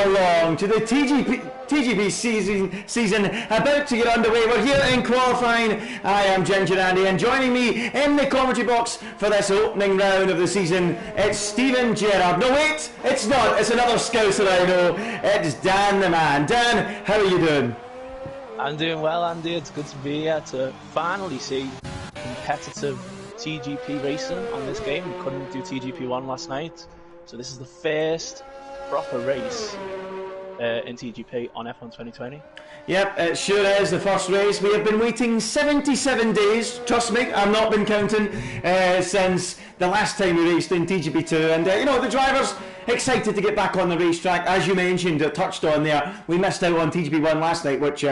along to the TGP season about to get underway. We're here in qualifying. I am Ginger Andy, and joining me in the commentary box for this opening round of the season, it's Stephen Gerrard. No, wait, it's not. It's another Scouser I know. It's Dan the man. Dan, how are you doing? I'm doing well, Andy. It's good to be here to finally see competitive TGP racing on this game. We couldn't do TGP1 last night, so this is the first proper race in TGP on F1 2020. Yep, it sure is the first race. We have been waiting 77 days, trust me, I've not been counting, since the last time we raced in TGP2, and you know, the drivers excited to get back on the racetrack. As you mentioned, touched on there, we missed out on TGP1 last night, which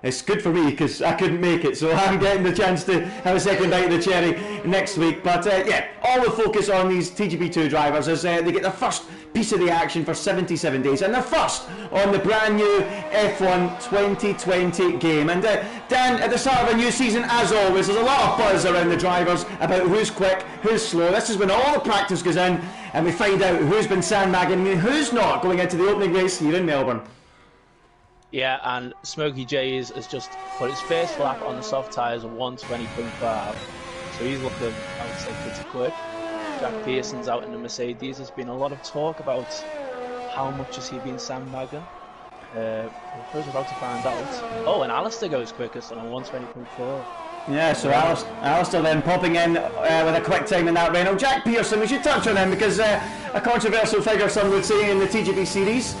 it's good for me because I couldn't make it, so I'm getting the chance to have a second bite of the cherry next week. But yeah, all the focus on these TGP2 drivers as they get their first piece of the action for 77 days, and they're first on the brand new F1 2020 game. And Dan, at the start of a new season, as always, there's a lot of buzz around the drivers about who's quick, who's slow. This is when all the practice goes in and we find out who's been sandbagging and who's not going into the opening race here in Melbourne. Yeah, and Smokey J's has just put his first lap on the soft tyres of 120.5, so he's looking, I would say, pretty quick. Jack Pearson's out in the Mercedes. There's been a lot of talk about how much has he been sandbagging. I suppose we're about to find out. Oh, and Alistair goes quickest on a 120.4. Yeah, so Alistair then popping in with a quick time in that Renault. Jack Pearson, we should touch on him because a controversial figure, some would say, in the TGP series.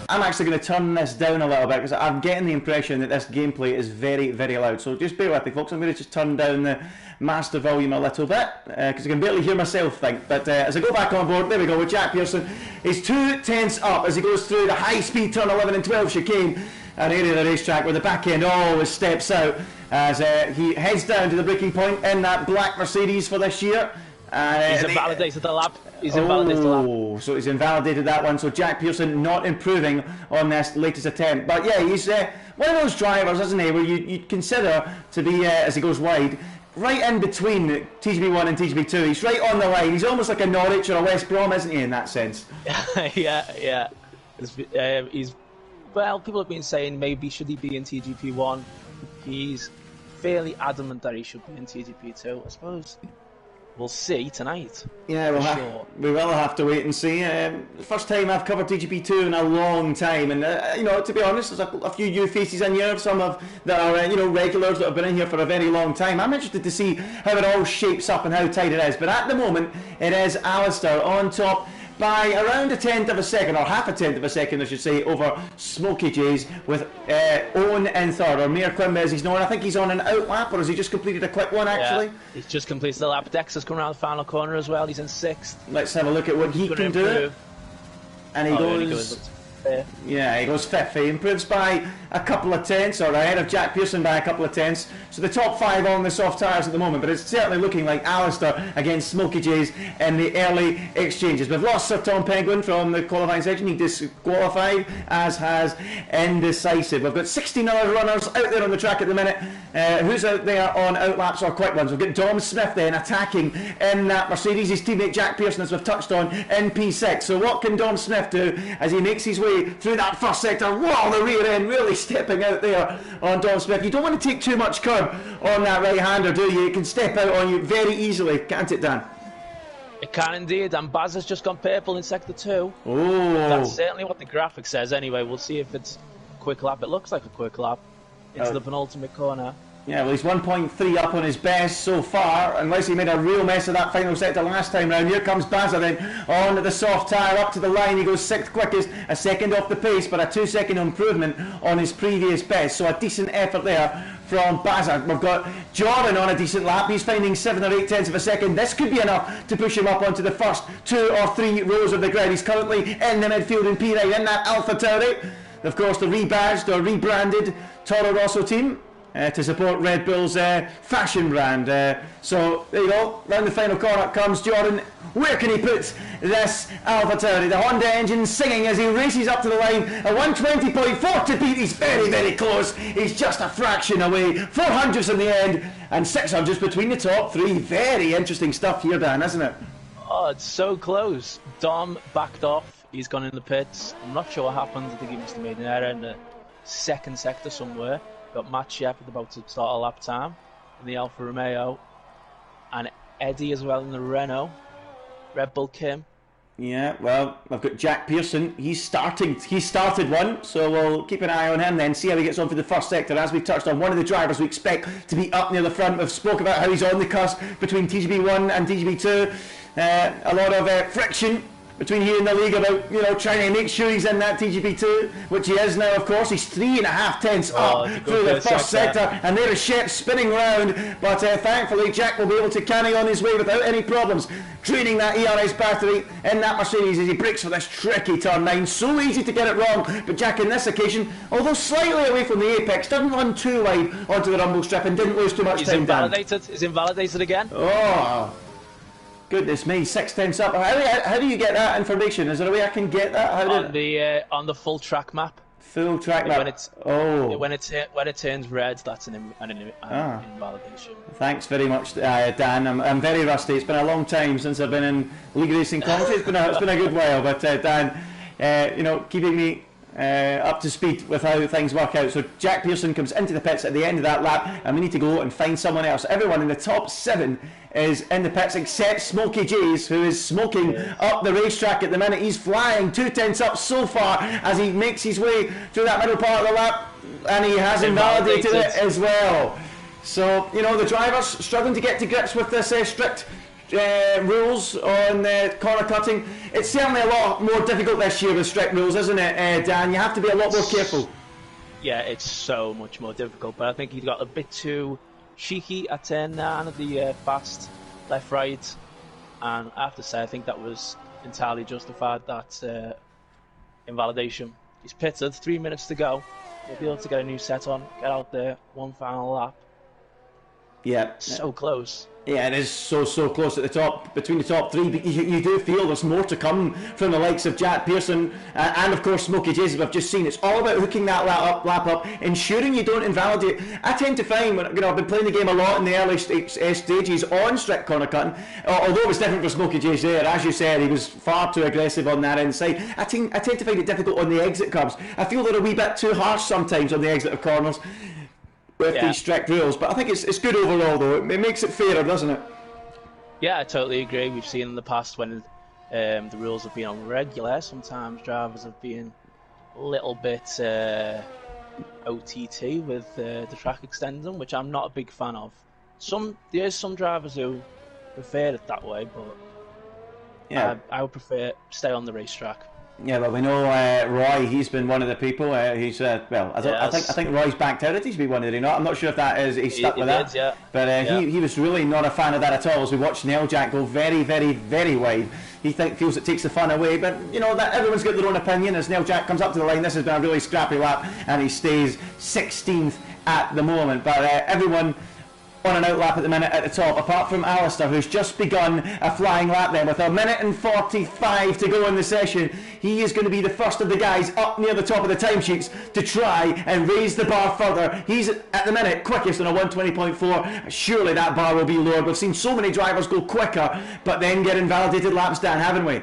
I'm actually going to turn this down a little bit because I'm getting the impression that this gameplay is very, very loud. So just bear with me, folks. I'm going to just turn down the master volume a little bit because I can barely hear myself think. But as I go back on board, there we go with Jack Pearson. He's 2/10 up as he goes through the high-speed turn 11 and 12 chicane, an area of the racetrack where the back end always steps out as he heads down to the braking point in that black Mercedes for this year. He's invalidated the lap. He's invalidated the lap. So he's invalidated that one. So Jack Pearson not improving on this latest attempt. But yeah, he's one of those drivers, isn't he, where you'd consider to be, as he goes wide, right in between TGP1 and TGP2. He's right on the line. He's almost like a Norwich or a West Brom, isn't he, in that sense? yeah. Well, people have been saying maybe should he be in TGP1. He's fairly adamant that he should be in TGP2, I suppose. We'll see tonight. Yeah, we will have to wait and see. The first time I've covered TGP2 in a long time, and you know, to be honest, there's a few new faces in here. Some that are you know, regulars that have been in here for a very long time. I'm interested to see how it all shapes up and how tight it is. But at the moment, it is Alistair on top by around 1/10 of a second, or half 1/10 of a second, I should say, over Smokey J's, with Owen in third, or Mayor Quimby as he's known. I think he's on an out lap, or has he just completed a quick one, actually? Yeah, he's just completed the lap. Dex has come around the final corner as well. He's in 6th. Let's have a look at what he can do. And he goes... Yeah, he goes 5th. He improves by a couple of tenths, or ahead of Jack Pearson by a couple of tenths. So the top 5 on the soft tyres at the moment, but it's certainly looking like Alistair against Smokey J's in the early exchanges. We've lost Sir Tom Penguin from the qualifying section. He disqualified, as has Indecisive. We've got 16 other runners out there on the track at the minute. Who's out there on outlaps or quick ones? We've got Dom Smith then attacking in that Mercedes. His teammate Jack Pearson, as we've touched on, in P6. So what can Dom Smith do as he makes his way through that first sector? Wow, the rear end really stepping out there on Dom Smith. You don't want to take too much curb on that right-hander, do you? It can step out on you very easily, can't it, Dan? It can indeed, and Baz has just gone purple in sector 2. Oh. That's certainly what the graphic says anyway. We'll see if it's a quick lap. It looks like a quick lap into the penultimate corner. Yeah, well, he's 1.3 up on his best so far, unless he made a real mess of that final sector last time round. Here comes Bazza then, on the soft tyre, up to the line. He goes 6th quickest, a second off the pace, but a 2-second improvement on his previous best. So a decent effort there from Bazza. We've got Jordan on a decent lap. He's finding 7 or 8 tenths of a second. This could be enough to push him up onto the first 2 or 3 rows of the grid. He's currently in the midfield in P9 in that Alpha Tauri. Of course, the rebadged or rebranded Toro Rosso team. To support Red Bull's fashion brand. So there you go, round the final corner comes Jordan. Where can he put this Alpha Tauri? The Honda engine singing as he races up to the line. A 120.4 to beat. He's very, very close. He's just a fraction away. 400s in the end, and 600s between the top 3. Very interesting stuff here, Dan, isn't it? Oh, it's so close. Dom backed off. he's gone in the pits. I'm not sure what happened. I think he must have made an error in the second sector somewhere. Got Matt Shepherd about to start a lap time in the Alfa Romeo, and Eddie as well in the Renault. Red Bull Kim. Yeah, well, I've got Jack Pearson. He started one, so we'll keep an eye on him then, see how he gets on for the first sector. As we touched on, one of the drivers we expect to be up near the front. We've spoke about how he's on the cusp between TGB1 and TGB2. A lot of friction between he and the league about, trying to make sure he's in that TGP2, which he is now, of course. He's 3.5 tenths up through the first sector, and there is Shep spinning round, but thankfully Jack will be able to carry on his way without any problems, draining that ERS battery in that Mercedes as he breaks for this tricky turn 9. So easy to get it wrong, but Jack in this occasion, although slightly away from the apex, didn't run too wide onto the rumble strip and didn't lose too much time. He's invalidated again. Oh, goodness me, 6 tenths up. How do you get that information? Is there a way I can get that? On the full track map. Full track map. When it turns red, that's an invalidation. Thanks very much, Dan. I'm very rusty. It's been a long time since I've been in league racing commentary. It's been a good while, but Dan, keeping me up to speed with how things work out. So Jack Pearson comes into the pits at the end of that lap, and we need to go and find someone else. Everyone in the top 7 is in the pits except Smokey Jays, who is smoking up the racetrack at the minute. He's flying 2 tenths up so far as he makes his way through that middle part of the lap, and he has invalidated it as well. So the drivers struggling to get to grips with this strict rules on corner cutting. It's certainly a lot more difficult this year with strict rules, isn't it, Dan? You have to be a lot more careful. Yeah, it's so much more difficult, but I think he got a bit too cheeky at turn 9 of the fast left-right, and I have to say I think that was entirely justified, that invalidation. He's pitted, 3 minutes to go. He'll be able to get a new set on, get out there, one final lap. Yeah. So close. Yeah, it is so close at the top, between the top 3, but you do feel there's more to come from the likes of Jack Pearson and of course Smokey Jays, we've just seen. It's all about hooking that lap up, ensuring you don't invalidate. I tend to find, when I've been playing the game a lot in the early stages on strict corner cutting, although it was different for Smokey Jays there, as you said, he was far too aggressive on that inside. I tend to find it difficult on the exit curves. I feel they're a wee bit too harsh sometimes on the exit of corners with these strict rules, but I think it's good overall though. It makes it fairer, doesn't it? Yeah, I totally agree. We've seen in the past when the rules have been on regular, sometimes drivers have been a little bit OTT with the track extending, which I'm not a big fan of. There's some drivers who prefer it that way, but I would prefer stay on the racetrack. Yeah, well, we know Roy. He's been one of the people. He's I think Roy's backed out of TGB1, did he not? I'm not sure if that is. He's stuck with that. Yeah. But he was really not a fan of that at all. As we watched Neil Jack go very, very, very wide. He feels it takes the fun away. But that everyone's got their own opinion. As Neil Jack comes up to the line, this has been a really scrappy lap, and he stays 16th at the moment. But everyone on an outlap at the minute at the top, apart from Alistair, who's just begun a flying lap then with 1:45 to go in the session. He is going to be the first of the guys up near the top of the timesheets to try and raise the bar further. He's at the minute quickest on a 1:20.4. Surely that bar will be lowered. We've seen so many drivers go quicker but then get invalidated laps, Dan, haven't we?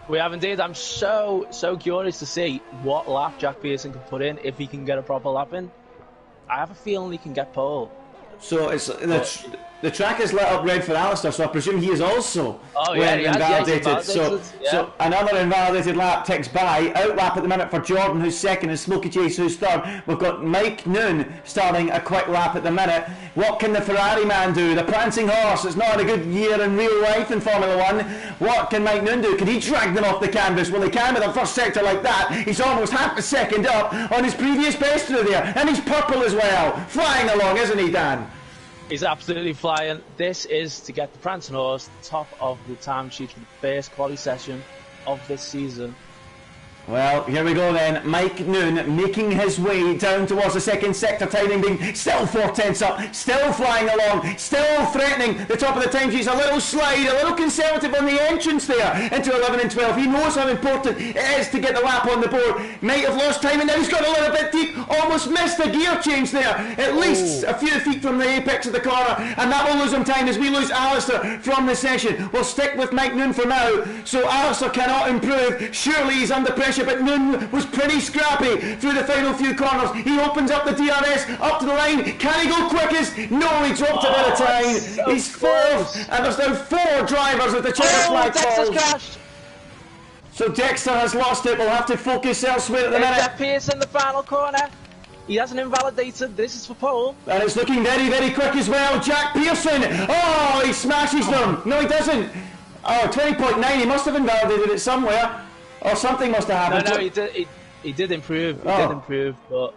We have indeed. I'm so curious to see what lap Jack Pearson can put in, if he can get a proper lap in. I have a feeling he can get pole. So it's the track is lit up red for Alistair, so I presume he is also invalidated. So another invalidated lap ticks by. Out lap at the minute for Jordan, who's second, and Smokey Chase, who's third. We've got Mike Noon starting a quick lap at the minute. What can the Ferrari man do? The prancing horse. It's not had a good year in real life in Formula 1. What can Mike Noon do? Can he drag them off the canvas? Well, he can with a first sector like that. He's almost half a second up on his previous best through there, and he's purple as well. Flying along, isn't he, Dan? He's absolutely flying. This is to get the prancing horse top of the timesheet for the first quali session of this season. Well, here we go then. Mike Noon making his way down towards the second sector, timing being still 4/10 up, still flying along, still threatening the top of the time sheets. A little slide, a little conservative on the entrance there into 11 and 12. He knows how important it is to get the lap on the board. Might have lost time, and now he's got a little bit deep, almost missed the gear change there. At least a few feet from the apex of the corner, and that will lose him time as we lose Alistair from the session. We'll stick with Mike Noon for now, so Alistair cannot improve. Surely he's under pressure, but Noon was pretty scrappy through the final few corners. He opens up the DRS up to the line. Can he go quickest? No, he dropped a bit of time. So he's fourth, and there's now 4 drivers with the checker flag Dexter's falls. crashed. So Dexter has lost it. We'll have to focus elsewhere at the minute. Jack Pearson in the final corner. He hasn't invalidated. This is for pole. And it's looking very, very quick as well. Jack Pearson. Oh, he smashes them. No, he doesn't. Oh, 20.9. He must have invalidated it somewhere. Or something must have happened. No, he did improve. He did improve, but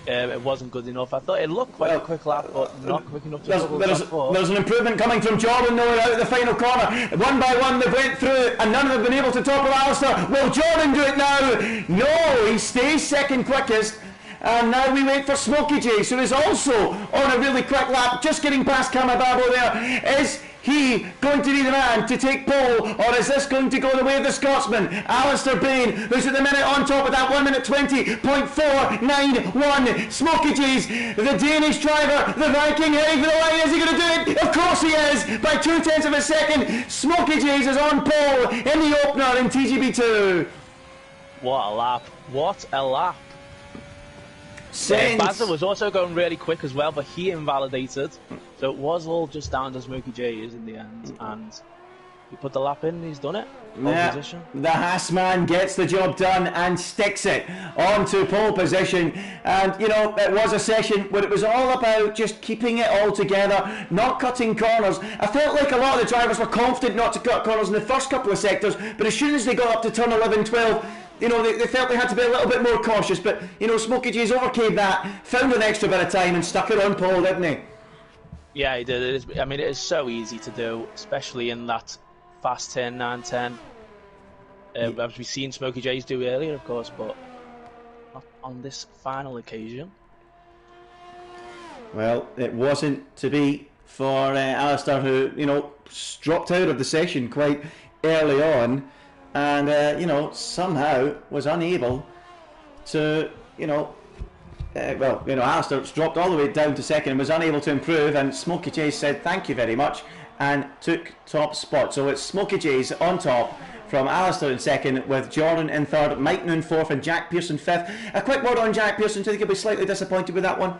it wasn't good enough. I thought it looked quite a quick lap, but not quick enough to double the top 4. There's an improvement coming from Jordan now out of the final corner. One by one they went through, and none of them have been able to topple Alistair. Will Jordan do it now? No, he stays second quickest. And now we wait for Smokey J, who is also on a really quick lap, just getting past Kamababo there. Is he going to be the man to take pole, or is this going to go the way of the Scotsman? Alistair Bain, who's at the minute on top of that 1 minute 20.491. Smokey J's, the Danish driver, the Viking heading for the line. Is he going to do it? Of course he is, by 0.2 of a second. Smokey J's is on pole in the opener in TGB2. What a lap. What a lap. Bazza was also going really quick as well, but he invalidated. So it was all just down to Smokey J's in the end, and he put the lap in and he's done it. Yeah, the Haas man gets the job done and sticks it onto pole position. And you know, it was a session where it was all about just keeping it all together, not cutting corners. I felt like a lot of the drivers were confident not to cut corners in the first couple of sectors, but as soon as they got up to turn 11, 12, you know, they felt they had to be a little bit more cautious. But you know, Smokey J's overcame that, found an extra bit of time and stuck it on pole, didn't he? Yeah, he did. I mean, it is so easy to do, especially in that fast turn 9-10. As we've seen Smokey J's do earlier, of course, but not on this final occasion. Well, it wasn't to be for Alistair, who, you know, dropped out of the session quite early on, and you know, somehow was unable to, you know, well, you know, Alistair dropped all the way down to second and was unable to improve, and Smokey J said thank you very much and took top spot. So it's Smokey J's on top from Alistair in second, with Jordan in third, Mike Noon fourth, and Jack Pearson fifth. A quick word on Jack Pearson. Do you think he'll be slightly disappointed with that one?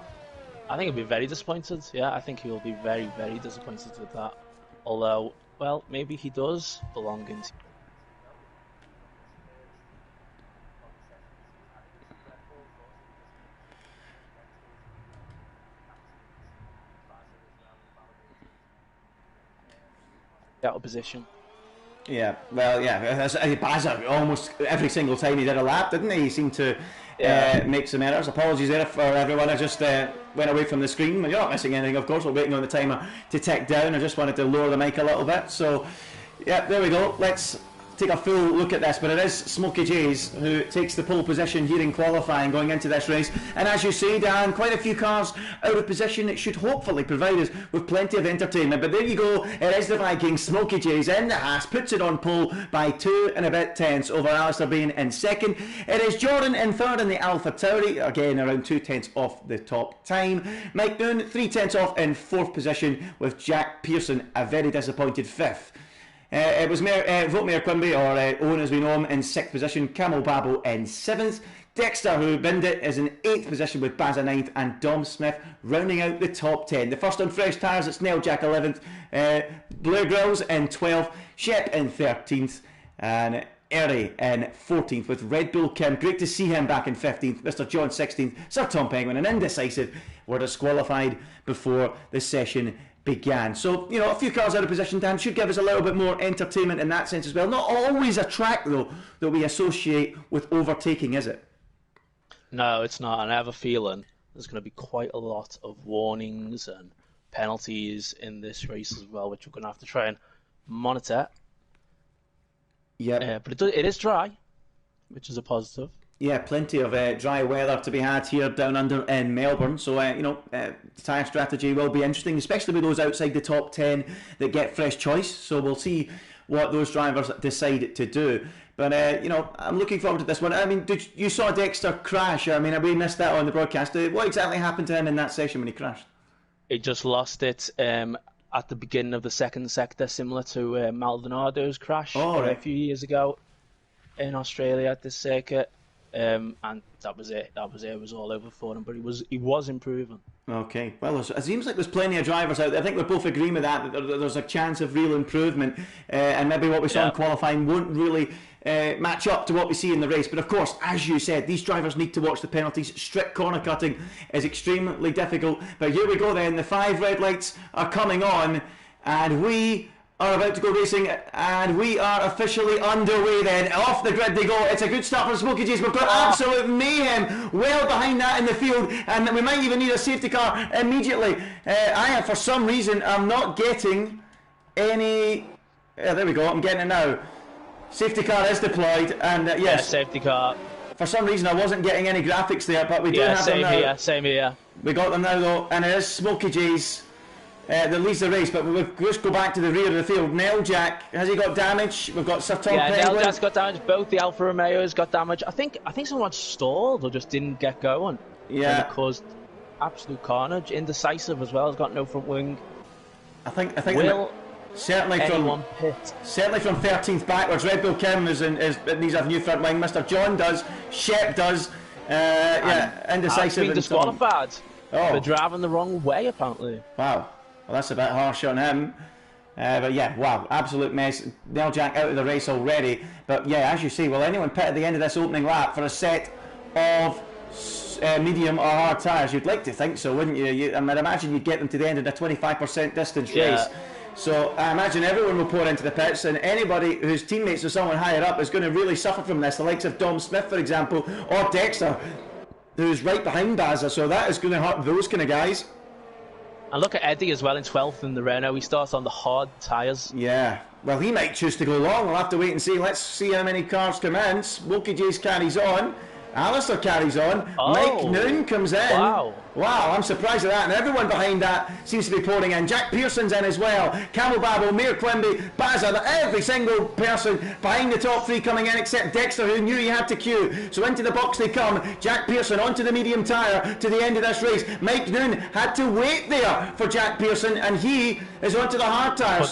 I think he'll be very disappointed. Yeah, I think he will be very, very disappointed with that. Although, well, maybe he does belong in. Out of position. Yeah, well, yeah, Bazza almost every single time he did a lap, didn't he? He seemed to make some errors. Apologies there for everyone. I just went away from the screen. You're not missing anything, of course. We're waiting on the timer to tick down. I just wanted to lower the mic a little bit. So, yeah, there we go. Let's take a full look at this, but it is Smokey J's who takes the pole position here in qualifying going into this race. And as you say, Dan, quite a few cars out of position. It should hopefully provide us with plenty of entertainment. But there you go, it is the Viking. Smokey J's in the Haas, puts it on pole by 2 and a bit tenths over Alistair Bain in second. It is Jordan in third in the Alpha Tauri, again around 2 tenths off the top time. Mike Noon 3 tenths off in fourth position, with Jack Pearson a very disappointed fifth. It was Votmare Quimby, or Owen as we know him, in 6th position, Camel Babbo in 7th. Dexter, who binned it, is in 8th position with Bazza 9th, and Dom Smith rounding out the top 10. The first on fresh tyres, it's Neil Jack 11th, Blair Grills in 12th, Shep in 13th, and Erie in 14th with Red Bull Kim. Great to see him back in 15th. Mr. John 16th, Sir Tom Penguin, and Indecisive were disqualified before the session began. So, you know, a few cars out of position, Dan, should give us a little bit more entertainment in that sense as well. Not always a track, though, that we associate with overtaking, is it? No, it's not. And I have a feeling there's going to be quite a lot of warnings and penalties in this race as well, which we're going to have to try and monitor. Yeah. But it is dry. which is a positive. Yeah, plenty of dry weather to be had here down under in Melbourne. So, tyre strategy will be interesting, especially with those outside the top 10 that get fresh choice. So we'll see what those drivers decide to do. But, I'm looking forward to this one. I mean, you saw Dexter crash. I mean, we missed that on the broadcast. What exactly happened to him in that session when he crashed? He just lost it at the beginning of the second sector, similar to Maldonado's crash a few years ago in Australia at this circuit. And that was it. It was all over for him. But he was improving. Okay. Well, it seems like there's plenty of drivers out there. I think we're both agreeing with that there's a chance of real improvement. And maybe what we saw in qualifying won't really match up to what we see in the race. But of course, as you said, these drivers need to watch the penalties. Strict corner cutting is extremely difficult. But here we go then. The 5 red lights are coming on. And we are about to go racing, and we are officially underway then. Off the grid they go. It's a good start for Smokey J's. We've got absolute mayhem well behind that in the field, and we might even need a safety car immediately. For some reason, I'm not getting any... there we go, I'm getting it now. Safety car is deployed, and yes. Yeah, safety car. For some reason, I wasn't getting any graphics there, but we do have them now. Same here. We got them now, though, and it is Smokey J's that leads the race, but we'll just go back to the rear of the field. Jack, has he got damage? We've got Sir Tom Penguin. Jack's got damage. Both the Alfa Romeos got damage. I think someone stalled or just didn't get going. Yeah. And it caused absolute carnage. Indecisive as well. Has got no front wing. I think certainly from 13th backwards. Red Bull Kim needs a new front wing. Mr. John does. Shep does. Indecisive. Has been disqualified for driving the wrong way, apparently. Wow. Well, that's a bit harsh on him. But yeah, wow, absolute mess. Jack out of the race already. But yeah, as you see, will anyone pit at the end of this opening lap for a set of medium or hard tyres? You'd like to think so, wouldn't you? I mean, imagine you'd get them to the end of the 25% distance race. So I imagine everyone will pour into the pits, and anybody whose teammates or someone higher up is going to really suffer from this. The likes of Dom Smith, for example, or Dexter, who's right behind Baza. So that is going to hurt those kind of guys. And look at Eddie as well in 12th in the Renault. He starts on the hard tyres. Yeah. Well, he might choose to go long. We'll have to wait and see. Let's see how many cars come in. Smokey J's carries on. Alistair carries on. Mike Noon comes in. Wow, I'm surprised at that. And everyone behind that seems to be pouring in. Jack Pearson's in as well. Camel Babel, Mayor Quimby, Baza, every single person behind the top 3 coming in except Dexter, who knew he had to queue. So into the box they come. Jack Pearson onto the medium tyre to the end of this race. Mike Noon had to wait there for Jack Pearson, and he is onto the hard tyres.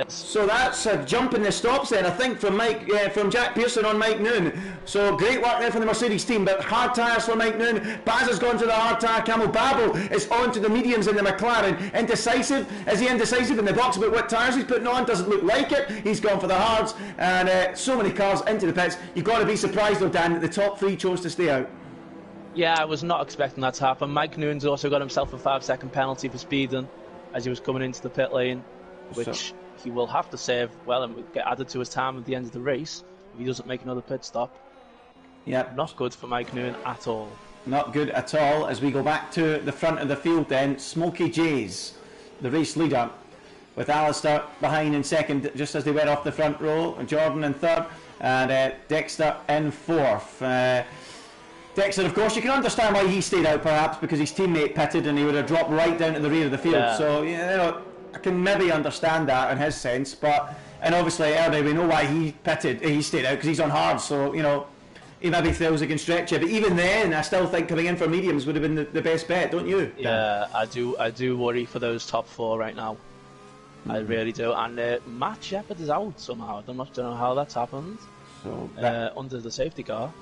So that's a jump in the stops then, I think, from Jack Pearson on Mike Noon. So great work there from the Mercedes team, but hard tyres for Mike Noon. Baza's gone to the hard tyre. Camel Babel is on to the mediums in the McLaren. Indecisive. Is he indecisive in the box about what tyres he's putting on? Doesn't look like it. He's gone for the hards, and so many cars into the pits. You've got to be surprised though, Dan, that the top 3 chose to stay out. Yeah, I was not expecting that to happen. Mike Noon's also got himself a 5-second penalty for speeding as he was coming into the pit lane, which he will have to save well and will get added to his time at the end of the race if he doesn't make another pit stop. Yeah, not good for Mike Noon at all. Not good at all. As we go back to the front of the field then, Smokey J's, the race leader, with Alistair behind in second just as they went off the front row, and Jordan in third, and Dexter in fourth. Dexter, of course, you can understand why he stayed out perhaps, because his teammate pitted and he would have dropped right down to the rear of the field. So, I can maybe understand that in his sense, and obviously earlier we know why he stayed out, because he's on hard, so, he maybe feels he can stretch it, but even then, I still think coming in for mediums would have been the best bet, don't you? Yeah, I do worry for those top 4 right now. I really do. And Matt Shepherd is out somehow. I don't know how that's happened. So under the safety car.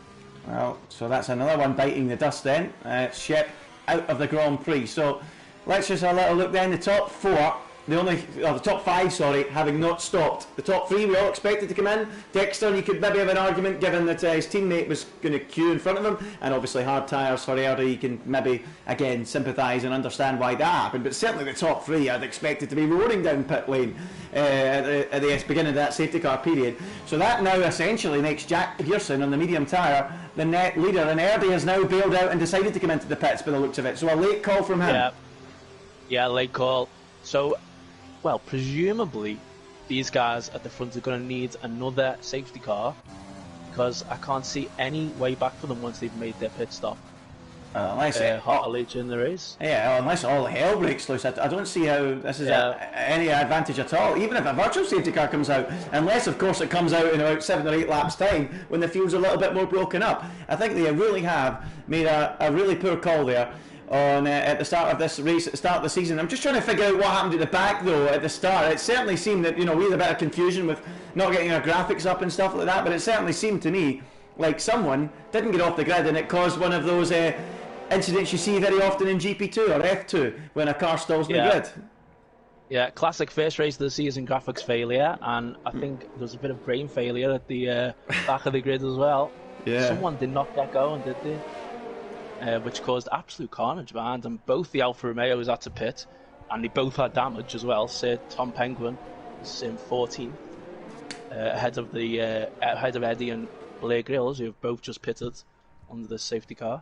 Well, so that's another one biting the dust then. Shep out of the Grand Prix. So let's just have a little look then. The top 4. The top 5, having not stopped. The top 3 we all expected to come in. Dexter, you could maybe have an argument given that his teammate was going to queue in front of him, and obviously hard tyres for Erda, you can maybe again sympathise and understand why that happened, but certainly the top 3 I'd expected to be roaring down pit lane at the beginning of that safety car period. So that now essentially makes Jack Pearson on the medium tyre the net leader, and Erda has now bailed out and decided to come into the pits by the looks of it. So a late call from him. Yeah, late call. So, well, presumably these guys at the front are going to need another safety car because I can't see any way back for them once they've made their pit stop. Unless hot later in the race. Yeah, unless all hell breaks loose, I don't see how this is any advantage at all. Even if a virtual safety car comes out, unless of course it comes out in about 7 or 8 laps time when the field's a little bit more broken up. I think they really have made a really poor call there on at the start of this race, at the start of the season. I'm just trying to figure out what happened at the back though at the start. It certainly seemed that we had a bit of confusion with not getting our graphics up and stuff like that, but it certainly seemed to me like someone didn't get off the grid and it caused one of those incidents you see very often in GP2 or F2 when a car stalls in the grid. Yeah, classic first race of the season graphics failure, and I think there was a bit of brain failure at the back of the grid as well. Yeah. Someone did not get going, did they? Which caused absolute carnage behind them. Both the Alfa Romeos had to pit, and they both had damage as well. So Tom Penguin was in 14th, ahead of Eddie and Blair Grills, who have both just pitted under the safety car.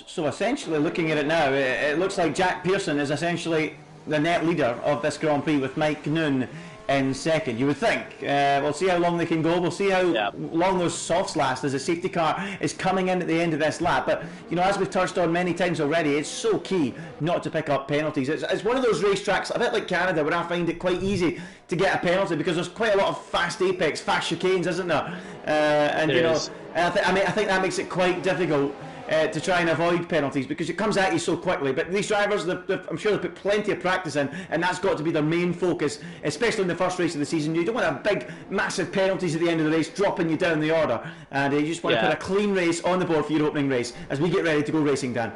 So essentially, looking at it now, it looks like Jack Pearson is essentially the net leader of this Grand Prix with Mike Noon in second. You would think. We'll see how long they can go. We'll see how long those softs last as the safety car is coming in at the end of this lap. But, as we've touched on many times already, it's so key not to pick up penalties. It's one of those racetracks, a bit like Canada, where I find it quite easy to get a penalty because there's quite a lot of fast apex, fast chicanes, isn't there? I think that makes it quite difficult to try and avoid penalties because it comes at you so quickly. But these drivers, I'm sure they've put plenty of practice in, and that's got to be their main focus, especially in the first race of the season. You don't want to have big, massive penalties at the end of the race dropping you down the order, and you just want to put a clean race on the board for your opening race as we get ready to go racing, Dan.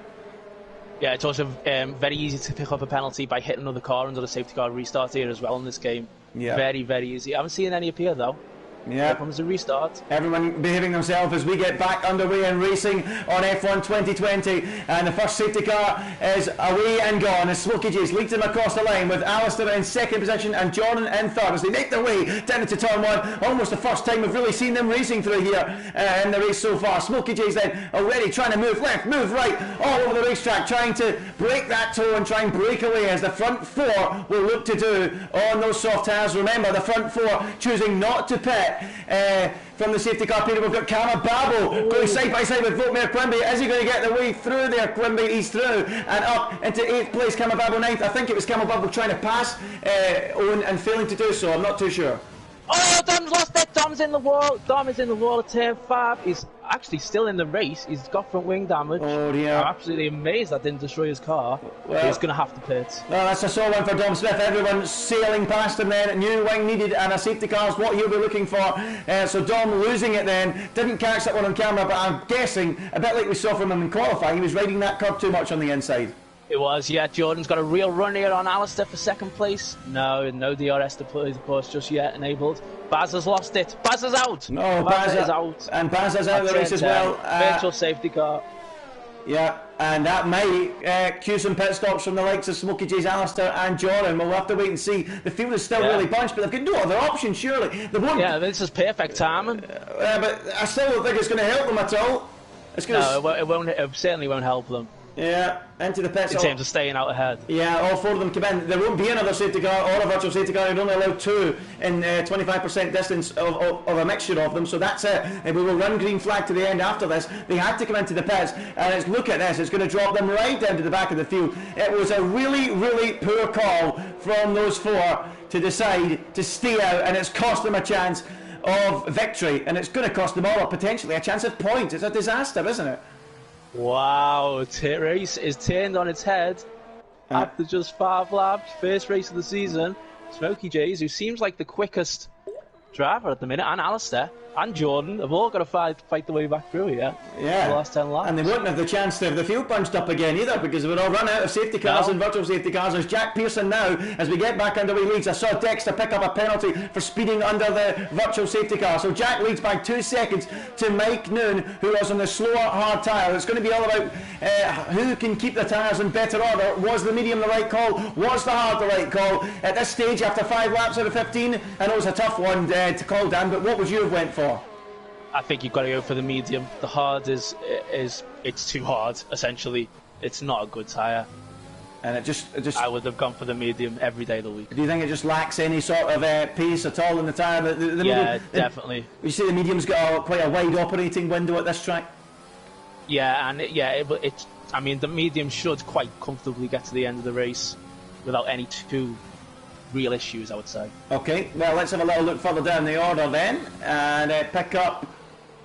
Yeah, it's also very easy to pick up a penalty by hitting another car under the safety car restart here as well in this game. Yeah. Very, very easy. I haven't seen any appear though. Yeah. Here comes the restart. Everyone behaving themselves as we get back underway and racing on F1 2020. And the first safety car is away and gone as Smokey J's leads them across the line with Alistair in second position and Jordan in third as they make their way down into turn one. Almost the first time we've really seen them racing through here in the race so far. Smokey J's then already trying to move left, move right, all over the racetrack, trying to break that toe and try and break away as the front four will look to do on those soft tyres. Remember, the front four choosing not to pit. From the safety car period, we've got Kama Babo going side by side with Votmir Quimby. Is he going to get the way through there? Quimby, he's through and up into 8th place. Kama Babo 9th. I think it was Kama Babo trying to pass Owen and failing to do so. I'm not too sure. Oh, Dom's lost it. Dom's in the wall. Dom is in the wall at turn 5. He's actually still in the race. He's got front wing damage. Oh dear. I'm absolutely amazed that didn't destroy his car. Well, he's going to have to pit. Well, that's a sore one for Dom Smith. Everyone sailing past him then. New wing needed and a safety car is what he'll be looking for. So Dom losing it then. Didn't catch that one on camera, but I'm guessing, a bit like we saw from him in qualifying, he was riding that curve too much on the inside. It was, yeah. Jordan's got a real run here on Alistair for second place. No DRS deploy, of course, just yet enabled. Baz has lost it. Baz is out. No, Baz is out. And Baz is out of the race as well. Virtual safety car. Yeah, and that might cue some pit stops from the likes of Smokey J's, Alistair and Jordan. We'll have to wait and see. The field is still really bunched, but they've got no other option, surely. They won't... Yeah, this is perfect timing. But I still don't think it's going to help them at all. It certainly won't help them. Yeah, into the pits. In terms of staying out ahead. Yeah, all four of them come in. There won't be another safety car or a virtual safety car. You're only allowed 2 in 25% distance of a mixture of them. So that's it. And we will run green flag to the end after this. They had to come into the pits. And look at this. It's going to drop them right down to the back of the field. It was a really, really poor call from those 4 to decide to stay out. And it's cost them a chance of victory. And it's going to cost them all potentially a chance of points. It's a disaster, isn't it? Wow, race is turned on its head after just 5 laps. First race of the season. Smokey J's, who seems like the quickest driver at the minute, and Alistair and Jordan have all got to fight the way back through here. Yeah. The last 10 laps. And they wouldn't have the chance to have the field bunched up again either because they would all run out of safety cars and virtual safety cars. There's Jack Pearson now as we get back underway leads. I saw Dexter pick up a penalty for speeding under the virtual safety car. So Jack leads by 2 seconds to Mike Noon, who was on the slower hard tyre. It's going to be all about who can keep the tyres in better order. Was the medium the right call? Was the hard the right call? At this stage, after 5 laps out of 15, I know it's a tough one to call, Dan, but what would you have went for? I think you've got to go for the medium. The hard is it's too hard, essentially. It's not a good tyre. And it just. I would have gone for the medium every day of the week. Do you think it just lacks any sort of pace at all in the tyre? Yeah, definitely. You see, the medium's got quite a wide operating window at this track. Yeah, and it's. I mean, the medium should quite comfortably get to the end of the race without any too real issues, I would say. Okay, well, let's have a little look further down the order then, and pick up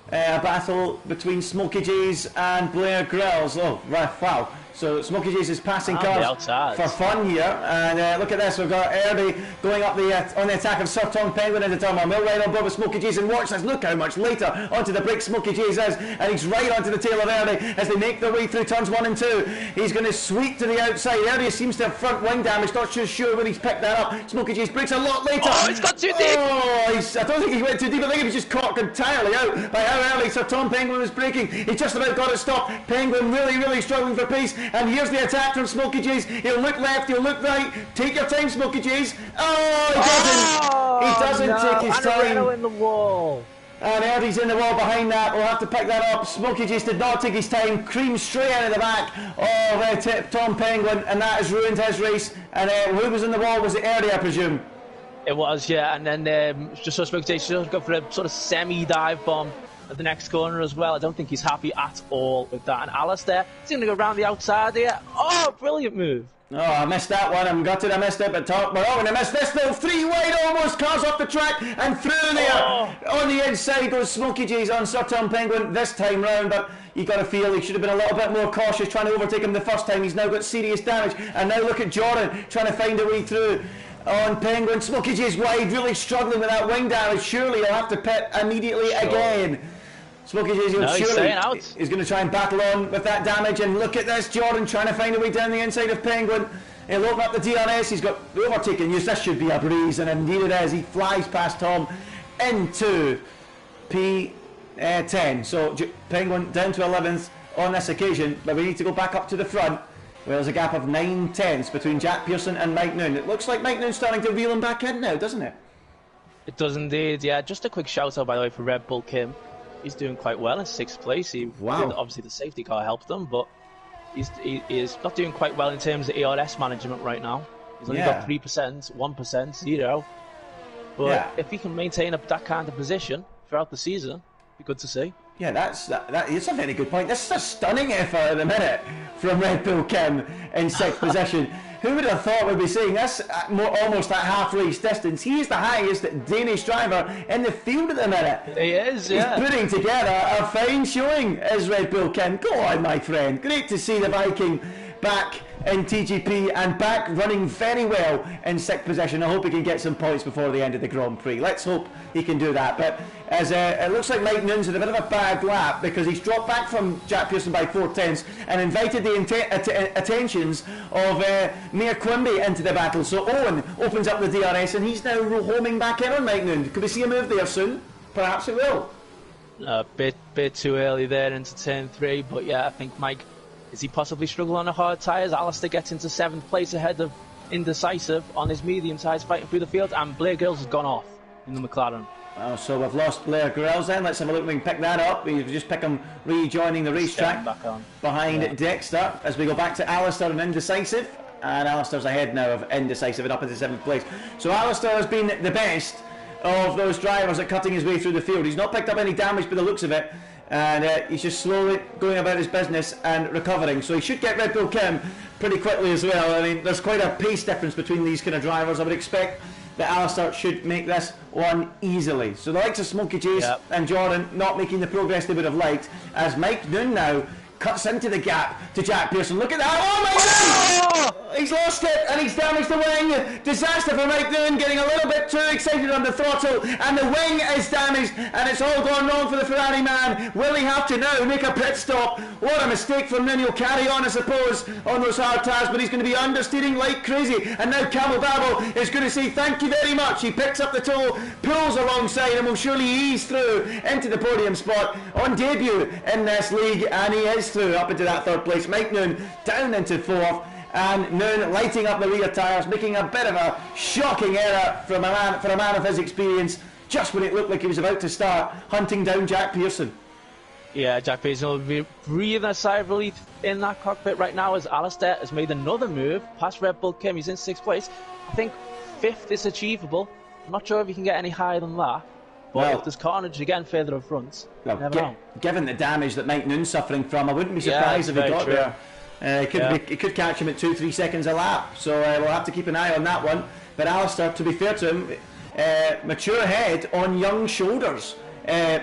a battle between Smokey J's and Blair Grills. Oh, right, wow. So Smokey J's is passing cars for fun here, and look at this. We've got Erdy going up on the attack of Sir Tom Penguin into turn 1. Mill right on board with Smokey J's, and watch this. Look how much later onto the brake Smokey J's is, and he's right onto the tail of Erdy as they make their way through turns 1 and 2. He's going to sweep to the outside. Erdy seems to have front wing damage. Not sure when he's picked that up. Smokey J's brakes a lot later. Oh, he's got too deep. Oh, I don't think he went too deep. I think he was just caught entirely out by how early Sir Tom Penguin was braking. He just about got it stopped. Penguin really struggling for pace, and here's the attack from Smokey J's. He'll look left, he'll look right. Take your time, Smokey J's. Oh, he doesn't take his time. In the wall. And Erdy's in the wall behind that. We'll have to pick that up. Smokey J's did not take his time. Creamed straight out of the back of Tom Penguin, and that has ruined his race. And who was in the wall? Was it Erdy, I presume? It was, yeah. And then just so Smokey J's just go for a sort of semi-dive bomb at the next corner as well. I don't think he's happy at all with that. And Alistair, he's going to go around the outside here. Oh, brilliant move. Oh, I missed that one. I'm gutted I missed it, but we're all going to miss this though. 3 wide almost, cars off the track and through there. Oh. On the inside goes Smokey J's on Sir Tom Penguin this time round, but you got to feel he should have been a little bit more cautious trying to overtake him the first time. He's now got serious damage. And now look at Jordan trying to find a way through on Penguin. Smokey J's wide, really struggling with that wing damage. Surely he'll have to pit immediately again. Smokey J's he's going to try and battle on with that damage, and look at this, Jordan trying to find a way down the inside of Penguin. He'll open up the DRS, he's got the overtaking use, this should be a breeze, and indeed it is. He flies past Tom into P10. So Penguin down to 11th on this occasion, but we need to go back up to the front, where there's a gap of 9 tenths between Jack Pearson and Mike Noon. It looks like Mike Noon's starting to reel him back in now, doesn't it? It does indeed, yeah. Just a quick shout out, by the way, for Red Bull Kim. He's doing quite well in 6th place. Obviously, the safety car helped him, but he is not doing quite well in terms of ERS management right now. He's only got 3%, 1%, 0. But if he can maintain that kind of position throughout the season, it'd be good to see. Yeah, that's a very good point. This is a stunning effort at the minute from Red Bull Kim in 6th position. Who would have thought we'd be seeing this almost at half race distance? He is the highest Danish driver in the field at the minute. He is, yeah. He's putting together a fine showing as Red Bull Kim. Go on, my friend. Great to see the Viking back in TGP and back running very well in 6th position. I hope he can get some points before the end of the Grand Prix. Let's hope he can do that. But as it looks like Mike Noon's had a bit of a bad lap, because he's dropped back from Jack Pearson by 4 tenths and invited the attentions of Mayor Quimby into the battle. So Owen opens up the DRS and he's now homing back in on Mike Noon. Could we see a move there soon? Perhaps it will. A bit too early there into turn 3, but yeah, I think Mike, is he possibly struggling on the hard tyres? Alistair gets into 7th place ahead of Indecisive on his medium tyres fighting through the field, and Blair Grills has gone off in the McLaren. Oh, so we've lost Blair Grills then. Let's have a look if we can pick that up. We just pick him rejoining the racetrack behind Dexter as we go back to Alistair and Indecisive. And Alistair's ahead now of Indecisive and up into 7th place. So Alistair has been the best of those drivers at cutting his way through the field. He's not picked up any damage by the looks of it, and he's just slowly going about his business and recovering. So he should get Red Bull Kim pretty quickly as well. I mean, there's quite a pace difference between these kind of drivers. I would expect that Alistair should make this one easily. So the likes of Smokey J's and Jordan not making the progress they would have liked, as Mike Noon now cuts into the gap to Jack Pearson. Look at that! Oh my God! He's lost it and he's damaged the wing. Disaster for Mike Noon, getting a little bit too excited on the throttle, and the wing is damaged and it's all gone wrong for the Ferrari man. Will he have to now make a pit stop? What a mistake from Noon. He'll carry on, I suppose, on those hard tyres, but he's going to be understeering like crazy. And now Camel Babel is going to say thank you very much. He picks up the tow, pulls alongside, and will surely ease through into the podium spot on debut in this league, and he is through up into that 3rd place. Mike Noon down into 4th, and Noon lighting up the rear tyres, making a bit of a shocking error for a man of his experience, just when it looked like he was about to start hunting down Jack Pearson. Yeah, Jack Pearson will be breathing a sigh of relief in that cockpit right now as Alistair has made another move past Red Bull Kim. He's in 6th place. I think 5th is achievable. I'm not sure if he can get any higher than that. But if there's carnage again further up front, never know. Given the damage that Mike Noon's suffering from, I wouldn't be surprised if he got there. It could catch him at 2-3 seconds a lap. So we'll have to keep an eye on that one. But Alistair, to be fair to him, mature head on young shoulders.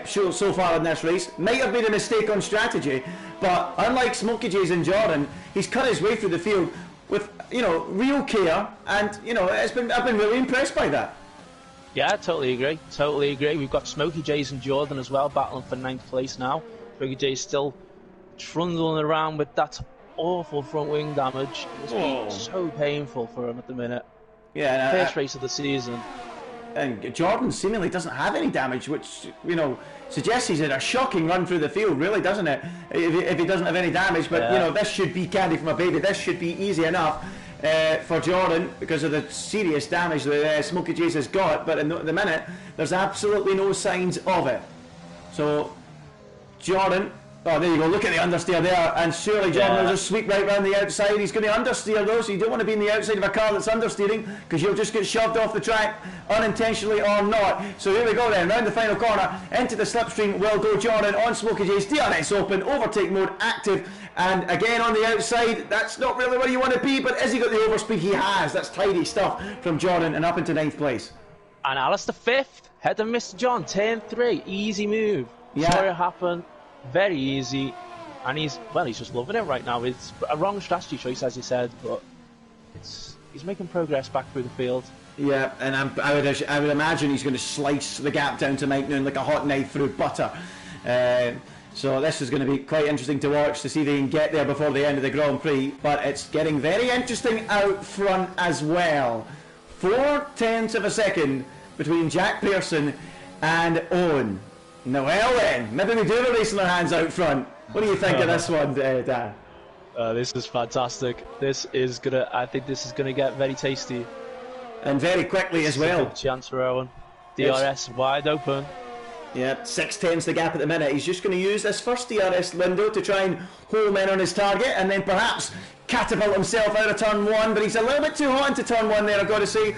So far in this race, might have made a mistake on strategy, but unlike Smokey J's and Jordan, he's cut his way through the field with real care, and I've been really impressed by that. Yeah, totally agree. We've got Smokey J's and Jordan as well battling for 9th place now. Smokey J's still trundling around with that awful front wing damage. It's been so painful for him at the minute. Yeah, first race of the season. And Jordan seemingly doesn't have any damage, which suggests he's in a shocking run through the field, really, doesn't it? If he doesn't have any damage, but this should be candy from a baby. This should be easy enough for Jordan because of the serious damage that Smokey J's has got. But in the minute, there's absolutely no signs of it. So Jordan. Oh, there you go. Look at the understeer there, and surely Jordan will just sweep right round the outside. He's going to understeer though, so you don't want to be in the outside of a car that's understeering because you'll just get shoved off the track, unintentionally or not. So here we go then, round the final corner, into the slipstream will go Jordan on Smokey J's DRS open, overtake mode active, and again on the outside. That's not really where you want to be, but has he got the overspeed? He has. That's tidy stuff from Jordan, and up into 9th place. And Alistair 5th, head of Mr. John, turn 3, easy move. Yeah. Saw it happen. Very easy, and he's just loving it right now. It's a wrong strategy choice, as you said, but he's making progress back through the field. Yeah, and I would imagine he's going to slice the gap down to Mike Noon like a hot knife through butter. So this is going to be quite interesting to watch to see if they can get there before the end of the Grand Prix. But it's getting very interesting out front as well. 0.4 of a second between Jack Pearson and Owen. Now, well then, maybe we do have a race in our hands out front. What do you think of this one, Dan? This is fantastic. I think this is gonna get very tasty. And very quickly as well. Good chance for Owen. DRS wide open. Yeah, 0.6 the gap at the minute. He's just going to use this first DRS window to try and home in on his target, and then perhaps catapult himself out of turn 1. But he's a little bit too hot into turn 1 there, I've got to say.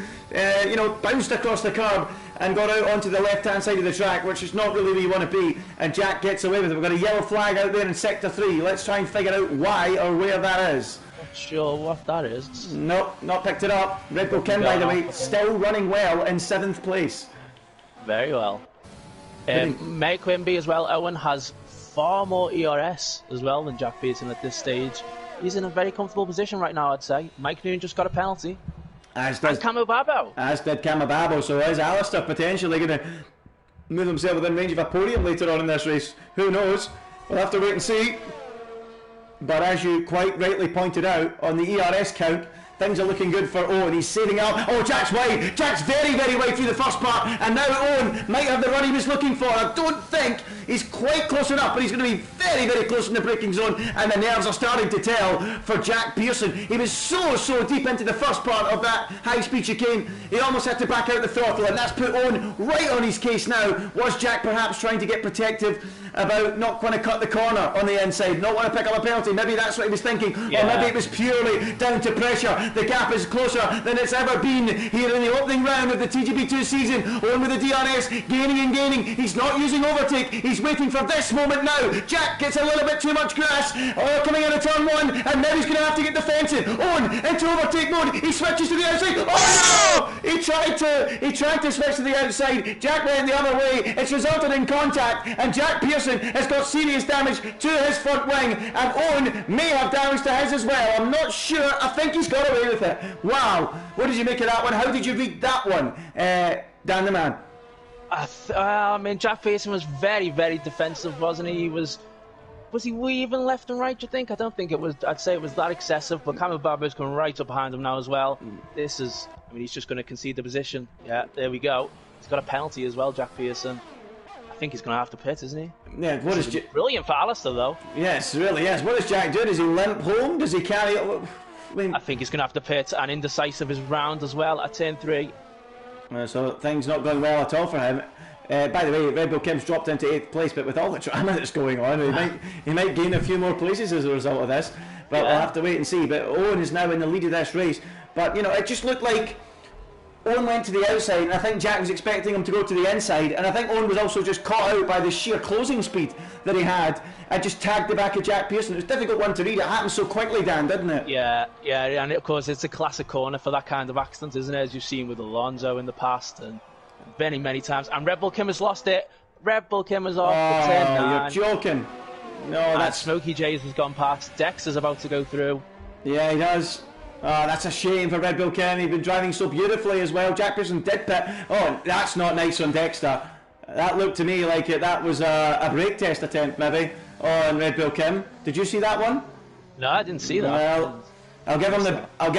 Bounced across the curb and got out onto the left-hand side of the track, which is not really where you want to be. And Jack gets away with it. We've got a yellow flag out there in sector 3. Let's try and figure out why or where that is. Not sure what that is. Nope, not picked it up. Red Bull Kim, by the way, still running well in 7th place. Very well. Meg Quimby as well. Owen has far more ERS as well than Jack Pearson at this stage. He's in a very comfortable position right now, I'd say. Mike Noon just got a penalty. As did Camo Babo. As did Camo Babo. So is Alistair potentially going to move himself within range of a podium later on in this race? Who knows? We'll have to wait and see. But as you quite rightly pointed out, on the ERS count, things are looking good for Owen. He's saving up. Oh, Jack's wide. Jack's very, very wide through the first part. And now Owen might have the run he was looking for. I don't think he's quite close enough, but he's going to be very, very close in the braking zone. And the nerves are starting to tell for Jack Pearson. He was so deep into the first part of that high-speed chicane. He almost had to back out the throttle, and that's put Owen right on his case now. Was Jack perhaps trying to get protective about not going to cut the corner on the inside, not want to pick up a penalty? Maybe that's what he was thinking. Yeah. Or maybe it was purely down to pressure. The gap is closer than it's ever been here in the opening round of the TGP2 season. Owen with the DRS, gaining and gaining. He's not using overtake. He's waiting for this moment now. Jack gets a little bit too much grass. Oh, coming out of turn 1, and now he's going to have to get defensive. Owen into overtake mode. He switches to the outside. Oh no! He tried to switch to the outside. Jack went the other way. It's resulted in contact, and Jack Pearson has got serious damage to his front wing, and Owen may have damage to his as well. I'm not sure. I think he's got away with it. Wow, what did you make of that one? How did you read that one, Dan the man? I mean, Jack Pearson was very, very defensive, wasn't he? Was he weaving left and right, do you think? I don't think it was. I'd say it was that excessive, but Camo Barber's coming right up behind him now as well. This is, I mean, he's just going to concede the position. Yeah, there we go. He's got a penalty as well, Jack Pearson. I think he's going to have to pit, isn't he? Yeah, what is brilliant for Alistair, though. Yes, really, yes. What does Jack do? Does he limp home? Does he carry it? I think he's going to have to pit, and indecisive is round as well at turn 3. So things not going well at all for him. By the way, Red Bull Kim's dropped into 8th place, but with all the drama that's going on, he might gain a few more places as a result of this. But we'll have to wait and see. But Owen is now in the lead of this race. But, you know, it just looked like Owen went to the outside, and I think Jack was expecting him to go to the inside, and I think Owen was also just caught out by the sheer closing speed that he had, and just tagged the back of Jack Pearson. It was a difficult one to read. It happened so quickly, Dan, didn't it? Yeah, and of course it's a classic corner for that kind of accident, isn't it, as you've seen with Alonso in the past, and many times. And Red Bull Kim has lost it. Red Bull Kim is off the turn 9. You're joking. No, that's... Smokey J's has gone past. Dex is about to go through. Yeah, he does. Oh, that's a shame for Red Bull Kim. He'd been driving so beautifully as well. Jack Pearson did pit. Oh, that's not nice on Dexter. That looked to me like that was a brake test attempt, maybe, on Red Bull Kim. Did you see that one? No, I didn't see that. Well, I'll give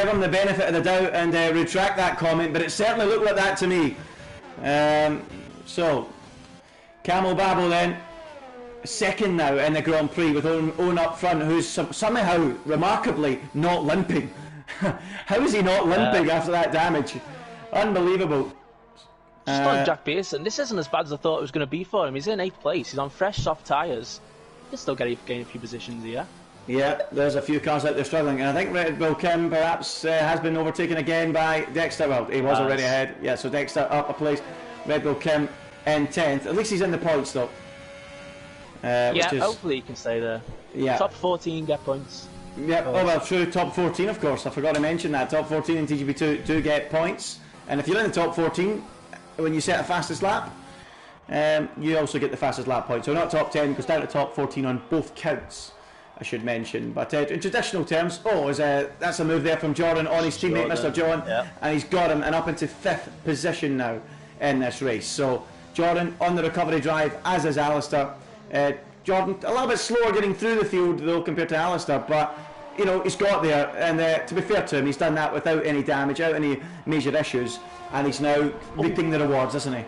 him the benefit of the doubt and retract that comment, but it certainly looked like that to me. So, Camel Babel then, second now in the Grand Prix with Owen up front, who's somehow remarkably not limping. How is he not limping after that damage? Unbelievable. Just on Jack Pearson, this isn't as bad as I thought it was going to be for him. He's in 8th place, he's on fresh soft tyres. He can still gain a few positions here. Yeah, there's a few cars out there struggling, and I think Red Bull Kim perhaps has been overtaken again by Dexter. Well, he was already ahead. Yeah, so Dexter up a place. Red Bull Kim in 10th. At least he's in the points though. Hopefully he can stay there. Yeah. Top 14 get points. Yeah, oh well, true, top 14 of course, I forgot to mention that. Top 14 in TGP2 do get points, and if you're in the top 14, when you set a fastest lap, you also get the fastest lap point. So not top 10, goes down to top 14 on both counts, I should mention. But in traditional terms, that's a move there from Jordan on his teammate, Mr. John, and he's got him and up into 5th position now in this race. So Jordan on the recovery drive, as is Alistair. Jordan a little bit slower getting through the field though compared to Alistair, but you know he's got there, and to be fair to him, he's done that without any damage, without any major issues, and he's now reaping the rewards, isn't he?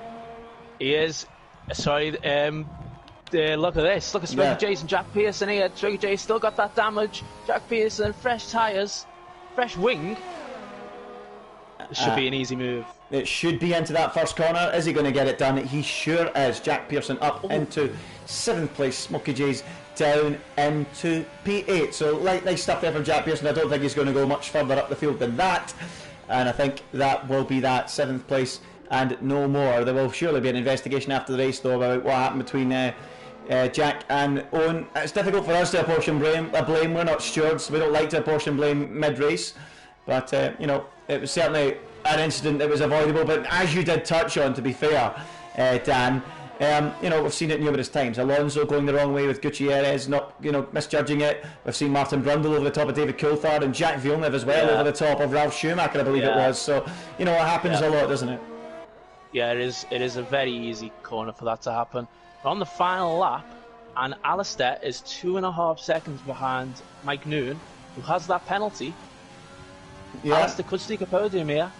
He is. Sorry, look at this. Look at Smokey J's and Jack Pearson here. Smokey J's still got that damage. Jack Pearson, fresh tyres, fresh wing. It should be an easy move. It should be into that first corner. Is he going to get it done? He sure is. Jack Pearson up into 7th place. Smokey J's down into P8. So nice stuff there from Jack Pearson. I don't think he's going to go much further up the field than that. And I think that will be that 7th place and no more. There will surely be an investigation after the race though about what happened between Jack and Owen. It's difficult for us to apportion blame. We're not stewards. We don't like to apportion blame mid-race. But, you know, it was certainly an incident that was avoidable. But as you did touch on, to be fair, Dan, you know, we've seen it numerous times. Alonso going the wrong way with Gutierrez, not, you know, misjudging it. We've seen Martin Brundle over the top of David Coulthard and Jack Villeneuve as well over the top of Ralf Schumacher, I believe it was. So, you know, it happens a lot, doesn't it? Yeah, it is a very easy corner for that to happen. We're on the final lap, and Alistair is 2.5 seconds behind Mike Noon, who has that penalty. Yeah. Alistair could sneak a podium here.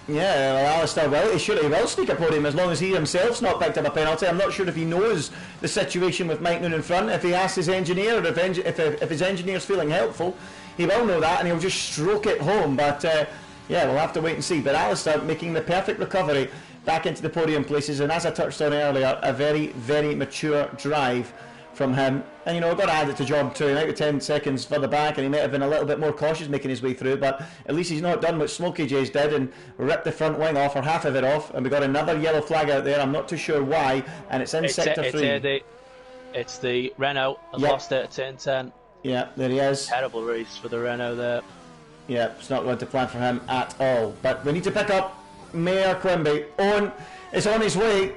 Yeah, well, Alistair will. He will sneak a podium as long as he himself's not picked up a penalty. I'm not sure if he knows the situation with Mike Noon in front. If he asks his engineer, or if his engineer's feeling helpful, he will know that and he'll just stroke it home. But yeah, we'll have to wait and see. But Alistair making the perfect recovery back into the podium places, and as I touched on earlier, a very, very mature drive from him. And you know, I've got to add it to Jordan too. He might be 10 seconds further back and he might have been a little bit more cautious making his way through, but at least he's not done what Smokey J's did and ripped the front wing off, or half of it off, and we got another yellow flag out there. I'm not too sure why, and it's in sector 3. It's the Renault has lost it at turn 10. Yeah, there he is. Terrible race for the Renault there. Yeah, it's not going to plan for him at all. But we need to pick up Mayor Quimby. Owen is on his way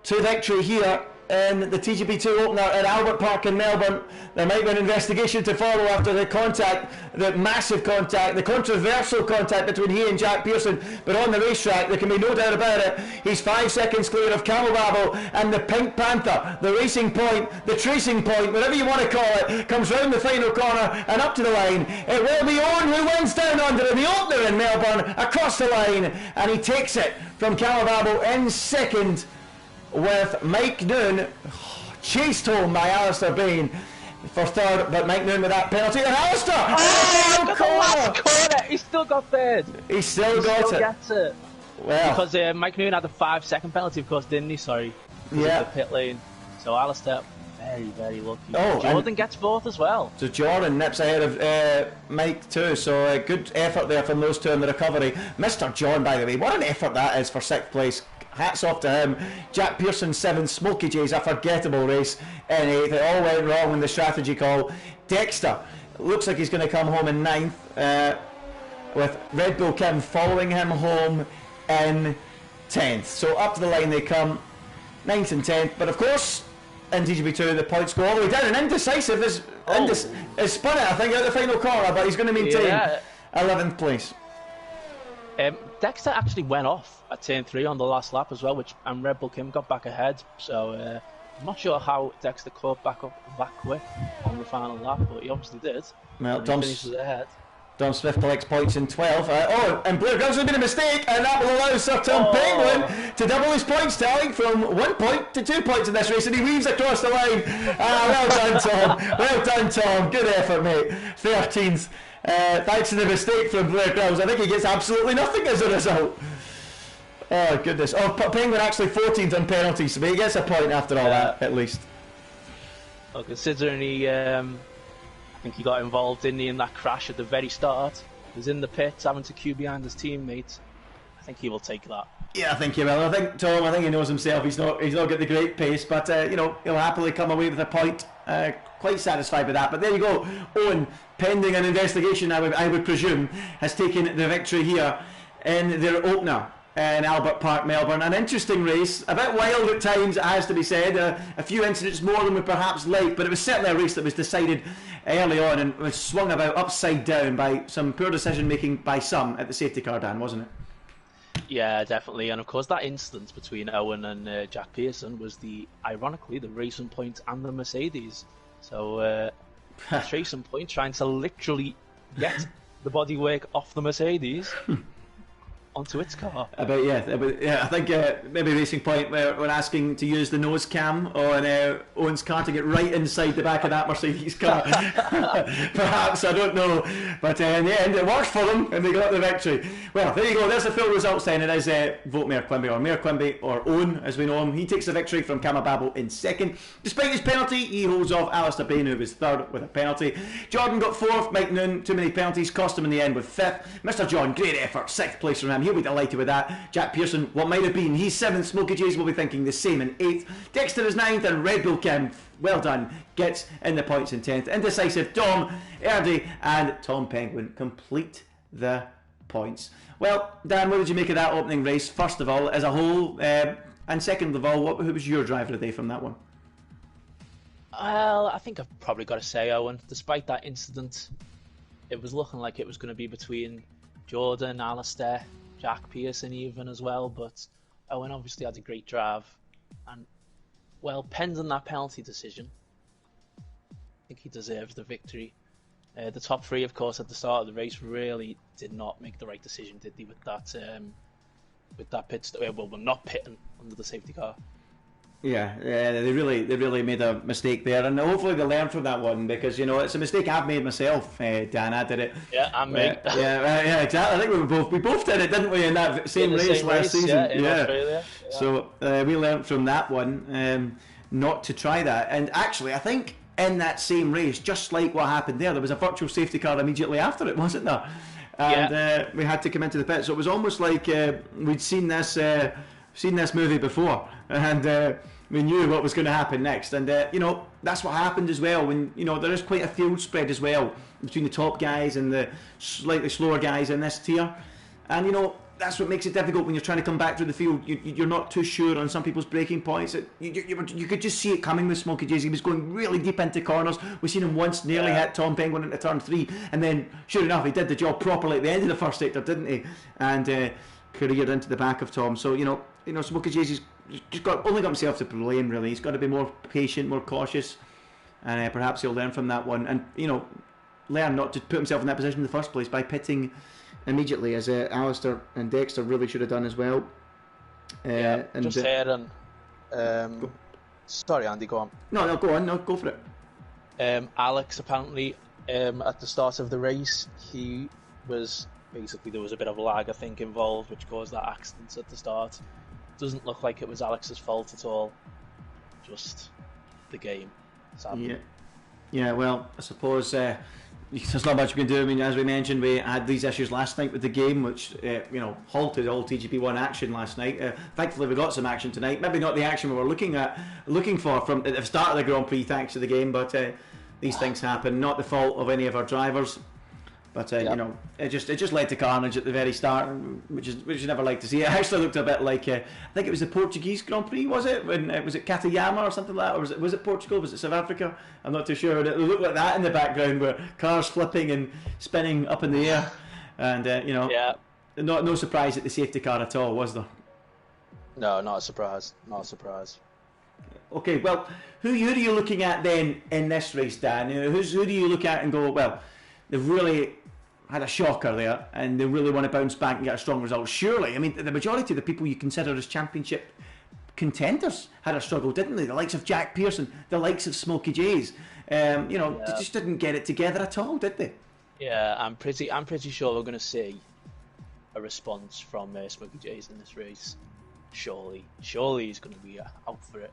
to victory here in the TGP2 opener at Albert Park in Melbourne. There might be an investigation to follow after the contact, the massive contact, the controversial contact between he and Jack Pearson. But on the racetrack, there can be no doubt about it, he's 5 seconds clear of Camel Babel, and the Pink Panther, the racing point, the tracing point, whatever you want to call it, comes round the final corner and up to the line. It will be Owen who wins down under in the opener in Melbourne, across the line, and he takes it from Camel Babel in second, with Mike Noon chased home by Alistair Bain for third, but Mike Noon with that penalty, and Alistair! Corner! He still got third. He still got it. Gets it. Well, because Mike Noon had a 5-second penalty, of course, didn't he? Sorry. Yeah. Of the pit lane. So Alistair, very, very lucky. Oh, Jordan gets fourth as well. So Jordan nips ahead of Mike too, so good effort there from those two in the recovery. Mr. John, by the way, what an effort that is for 6th place. Hats off to him. Jack Pearson 7th, Smokey J's a forgettable race in 8th. It all went wrong in the strategy call. Dexter looks like he's going to come home in 9th, with Red Bull Kim following him home in 10th. So up to the line they come, 9th and 10th, but of course in TGP2 the points go all the way down, and Indecisive is spun it, I think, out the final corner, but he's going to maintain 11th place. Dexter actually went off at turn 3 on the last lap as well, and Red Bull Kim got back ahead, so I'm not sure how Dexter caught back up that quick on the final lap, but he obviously did. Well, He finishes ahead. Dom Smith collects points in 12th. And Blair Groves has been a mistake, and that will allow Sir Tom Penguin to double his points tally from 1 point to 2 points in this race, and he weaves across the line. Well done, Tom. Well done, Tom. Good effort, mate. 13th. Thanks to the mistake from Blair Groves, I think he gets absolutely nothing as a result. Oh, goodness. Oh, Penguin actually 14th on penalties, but he gets a point after all that, at least. Well, considering I think he got involved, didn't he, in that crash at the very start. He was in the pits having to queue behind his teammates. I think he will take that. Yeah, I think he will. I think Tom, he knows himself. He's not got the great pace, but he'll happily come away with a point. Quite satisfied with that. But there you go. Owen, pending an investigation, I would presume, has taken the victory here in their opener in Albert Park, Melbourne. An interesting race, a bit wild at times, it has to be said. A few incidents more than we perhaps like, but it was certainly a race that was decided early on and was swung about upside down by some poor decision making by some at the safety car, Dan, wasn't it? Yeah, definitely. And of course that incident between Owen and Jack Pearson was ironically the Racing Point and the Mercedes. So Racing Point trying to literally get the bodywork off the Mercedes onto its car. I think maybe Racing Point were asking to use the nose cam on Owen's car to get right inside the back of that Mercedes car. Perhaps, I don't know. But in the end, it worked for them and they got the victory. Well, there you go. There's the full results then. It is vote Mayor Quimby, or Mayor Quimby, or Owen, as we know him. He takes the victory from Kamababo in 2nd. Despite his penalty, he holds off Alistair Bain, who was 3rd with a penalty. Jordan got 4th. Mike Noon, too many penalties, cost him in the end with 5th. Mr. John, great effort, 6th place from him. He'll be delighted with that. Jack Pearson, what might have been, he's 7th. Smokey J's will be thinking the same in 8th. Dexter is 9th, and Red Bull Kim, well done, gets in the points in 10th. Indecisive, Dom, Erdy, and Tom Penguin complete the points. Well, Dan, what did you make of that opening race, first of all, as a whole? And second of all, who was your driver of the day from that one? Well, I think I've probably got to say Owen. Despite that incident, it was looking like it was going to be between Jordan, Alistair, Jack Pearson even as well, but Owen obviously had a great drive, and well, pending that penalty decision, I think he deserves the victory. The top 3, of course, at the start of the race really did not make the right decision, did they, with that pit stop? Well, not pitting under the safety car. Yeah, they really made a mistake there, and hopefully they learn from that one, because it's a mistake I've made myself. Dan, I did it. Yeah, and me. Yeah, exactly. I think we both did it, didn't we, in that same race last season? In Australia. Yeah. So we learned from that one not to try that. And actually, I think in that same race, just like what happened there was a virtual safety car immediately after it, wasn't there? And we had to come into the pit, so it was almost like we'd seen this movie before, and we knew what was going to happen next. And that's what happened as well, when there is quite a field spread as well between the top guys and the slightly slower guys in this tier, and that's what makes it difficult when you're trying to come back through the field. You're not too sure on some people's braking points. You could just see it coming with Smokey J's. He was going really deep into corners. We've seen him once nearly hit Tom Penguin into turn 3, and then sure enough he did the job properly at the end of the first sector, didn't he? And careered into the back of Tom. So Smokey J's just only got himself to blame, really. He's got to be more patient, more cautious, and perhaps he'll learn from that one, and learn not to put himself in that position in the first place by pitting immediately, as Alistair and Dexter really should have done as well. Sorry, Andy, go on. No, go on. No, go for it. Alex, apparently, at the start of the race, he was basically there was a bit of lag, I think, involved, which caused that accident at the start. Doesn't look like it was Alex's fault at all. Just the game, sadly. Yeah. Well, I suppose there's not much we can do. I mean, as we mentioned, we had these issues last night with the game, which halted all TGP1 action last night. Thankfully, we got some action tonight. Maybe not the action we were looking for from at the start of the Grand Prix, thanks to the game. But these things happen. Not the fault of any of our drivers. But it just led to carnage at the very start, which you never like to see. It actually looked a bit like I think it was the Portuguese Grand Prix, was it? When was it Katayama or something like that, or was it Portugal? Was it South Africa? I'm not too sure. It looked like that in the background, where cars flipping and spinning up in the air, and no surprise at the safety car at all, was there? No, not a surprise. Not a surprise. Okay, well, who are you looking at then in this race, Dan? Who do you look at and go, well, they've really had a shocker there, and they really want to bounce back and get a strong result? Surely, I mean, the majority of the people you consider as championship contenders had a struggle, didn't they? The likes of Jack Pearson, the likes of Smokey J's, they just didn't get it together at all, did they? Yeah, I'm pretty sure we're going to see a response from Smokey J's in this race. Surely he's going to be out for it.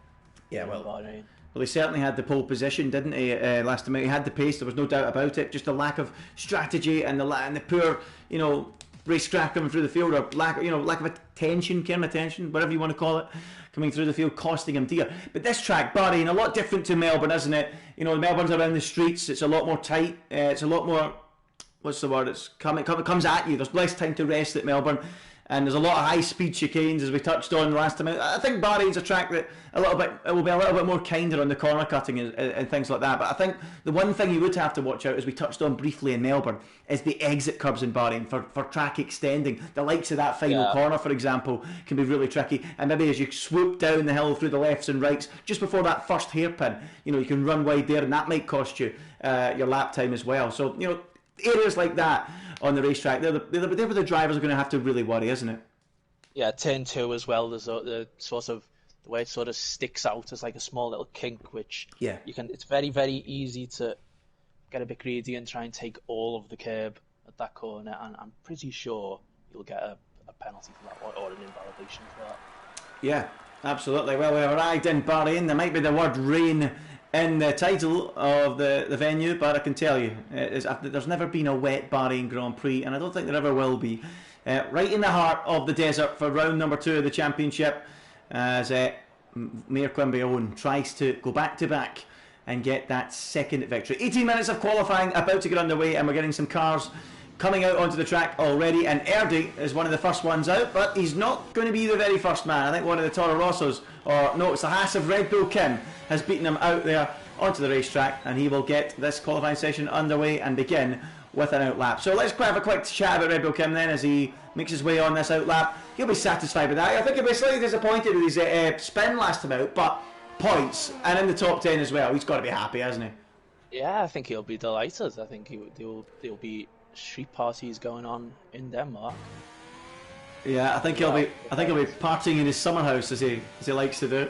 Yeah, well, he certainly had the pole position, didn't he? Last time out, he had the pace. There was no doubt about it. Just the lack of strategy and the poor, racecraft coming through the field, or lack of attention, whatever you want to call it, coming through the field, costing him dear. But this track, Bahrain, a lot different to Melbourne, isn't it? Melbourne's around the streets. It's a lot more tight. It's a lot more. What's the word? It comes at you. There's less time to rest at Melbourne. And there's a lot of high-speed chicanes, as we touched on last time. I think Bahrain's a track that it will be a little bit more kinder on the corner cutting and things like that. But I think the one thing you would have to watch out, as we touched on briefly in Melbourne, is the exit curbs in Bahrain for track extending. The likes of that final corner, for example, can be really tricky. And maybe as you swoop down the hill through the lefts and rights, just before that first hairpin, you can run wide there, and that might cost you your lap time as well. So, areas like that on the racetrack, they're where the drivers are going to have to really worry, isn't it? Yeah, turn 2 as well. There's the way it sort of sticks out as like a small little kink, which it's very, very easy to get a bit greedy and try and take all of the curb at that corner, and I'm pretty sure you'll get a penalty for that, or an invalidation for that. Yeah, absolutely. Well, we arrived in Bahrain. There might be the word rain in the title of the venue, but I can tell you, there's never been a wet Bahrain Grand Prix, and I don't think there ever will be. Right in the heart of the desert for round number 2 of the championship, as Mayor Quimby-Owen tries to go back-to-back and get that second victory. 18 minutes of qualifying about to get underway, and we're getting some cars coming out onto the track already, and Erdi is one of the first ones out, but he's not going to be the very first man. I think one of the Toro Rossos, it's the Haas of Red Bull Kim, has beaten him out there onto the racetrack, and he will get this qualifying session underway and begin with an outlap. So let's have a quick chat about Red Bull Kim then, as he makes his way on this outlap. He'll be satisfied with that. I think he'll be slightly disappointed with his spin last time out, but points, and in the top 10 as well. He's got to be happy, hasn't he? Yeah, I think he'll be delighted. I think there'll be street parties going on in Denmark. Yeah, I think he'll be partying in his summer house, as he likes to do.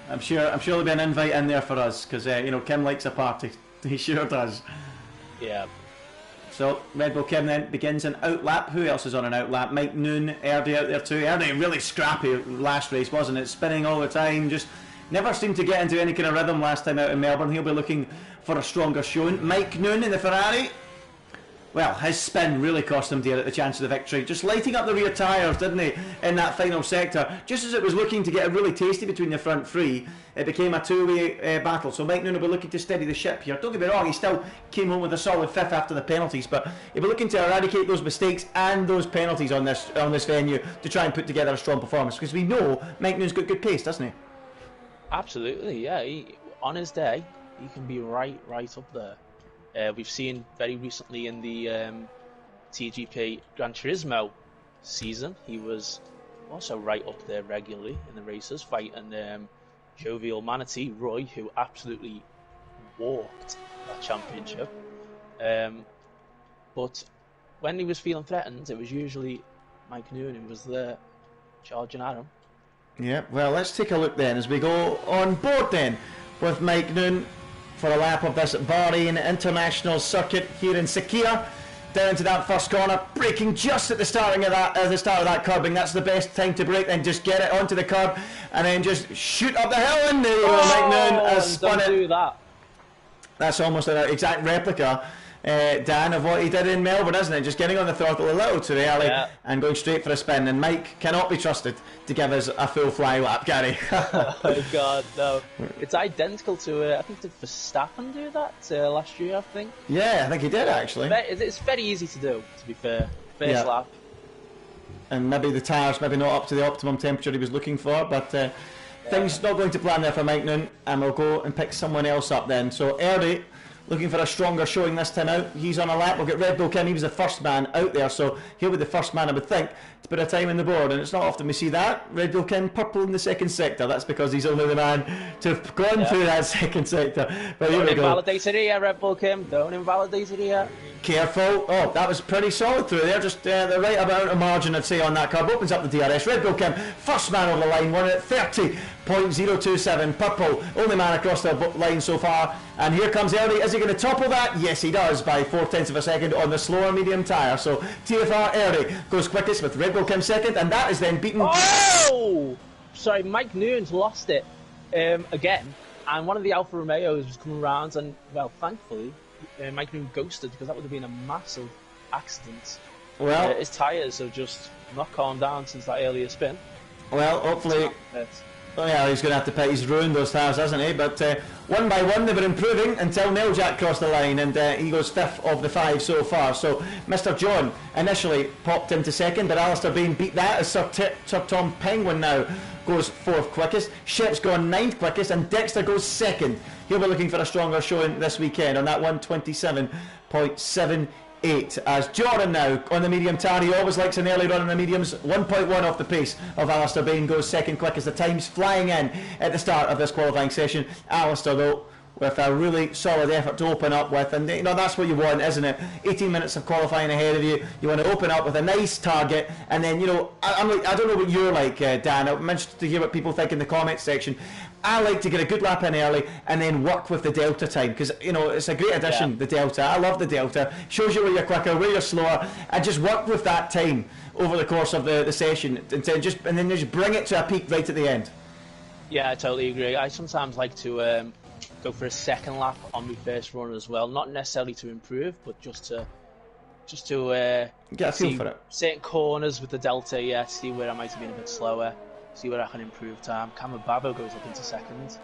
I'm sure there'll be an invite in there for us, because Kim likes a party. He sure does. Yeah. So Red Bull Kim then begins an outlap. Who else is on an outlap? Mike Noon, Erdi out there too. Erdi really scrappy last race, wasn't it? Spinning all the time, just never seemed to get into any kind of rhythm last time out in Melbourne. He'll be looking for a stronger showing. Mike Noon in the Ferrari. Well, his spin really cost him dear at the chance of the victory. Just lighting up the rear tyres, didn't he, in that final sector. Just as it was looking to get really tasty between the front three, it became a two-way battle. So Mike Noon will be looking to steady the ship here. Don't get me wrong, he still came home with a solid 5th after the penalties, but he'll be looking to eradicate those mistakes and those penalties on this venue to try and put together a strong performance, because we know Mike Noon's got good pace, doesn't he? Absolutely, yeah. On his day, he can be right up there. We've seen very recently in the TGP Gran Turismo season, he was also right up there regularly in the races, fighting jovial manatee Roy, who absolutely walked that championship. But when he was feeling threatened, it was usually Mike Noon who was there charging at him. Yeah, well, let's take a look then as we go on board then with Mike Noon for a lap of this Bahrain International Circuit here in Sakhir. down to that first corner, braking just at the starting of that, the start of that curbing. That's the best time to brake. Then just get it onto the curb, and then just shoot up the hill. And there you go, Mike Noon has spun it. Do that. That's almost an exact replica, Dan, of what he did in Melbourne, isn't it? Just getting on the throttle a little too early and going straight for a spin. And Mike cannot be trusted to give us a full fly lap, Gary. Oh God, no! It's identical to I think did Verstappen do that last year? I think. Yeah, I think he did actually. It's very easy to do, to be fair. First lap. And maybe the tyres maybe not up to the optimum temperature he was looking for, but things not going to plan there for Mike Noon, and we'll go and pick someone else up then. So Erdy looking for a stronger showing this time out. He's on a lap. We'll get Red Bull Kim. He was the first man out there, so he'll be the first man, I would think, to put a time in the board. And it's not often we see that. Red Bull Kim purple in the second sector. That's because he's only the man to have gone through that second sector. But here we go. Don't invalidate it here, Red Bull Kim. Don't invalidate it here. Careful. Oh, that was pretty solid through there. Just the right amount of margin, I'd say, on that curb. Opens up the DRS. Red Bull Kim, first man over the line, won at 30.027. Purple, only man across the line so far. And here comes Ernie. Is he going to topple that? Yes, he does, by 0.4 of a second on the slower medium tyre. So TFR Ernie goes quickest with Red Bull Kim second, and that is then beaten. Oh! Sorry, Mike Noon's lost it again. And one of the Alfa Romeos was coming around, and, well, thankfully, Mike Noon ghosted, because that would have been a massive accident. Well, his tyres have just not calmed down since that earlier spin. Well, hopefully. Oh yeah, he's going to have to pay. He's ruined those tyres, hasn't he? But one by one they were improving until Neiljack crossed the line, and he goes 5th of the 5 so far. So Mr. John initially popped into second, but Alistair Bain beat that as Sir Tom Penguin now goes 4th quickest. Shep's gone 9th quickest, and Dexter goes 2nd. He'll be looking for a stronger showing this weekend on that 127.78. As Jordan now on the medium tyre. He always likes an early run on the mediums. 1.1 off the pace of Alistair Bain, goes 2nd quickest. The time's flying in at the start of this qualifying session. Alistair, though, with a really solid effort to open up with, and you know that's what you want, isn't it? 18 minutes of qualifying ahead of you. You want to open up with a nice target, and then, you know, I don't know what you're like, Dan. I'm interested to hear what people think in the comments section. I like to get a good lap in early and then work with the delta time, because, you know, it's a great addition, the delta. I love the delta. Shows you where you're quicker, where you're slower, and just work with that time over the course of the session, and then just bring it to a peak right at the end. Yeah, I totally agree. I sometimes like to go for a second lap on my first run as well, not necessarily to improve, but just to get a feel for it. Certain corners with the delta, see where I might have been a bit slower, see where I can improve time. Kamababo goes up into second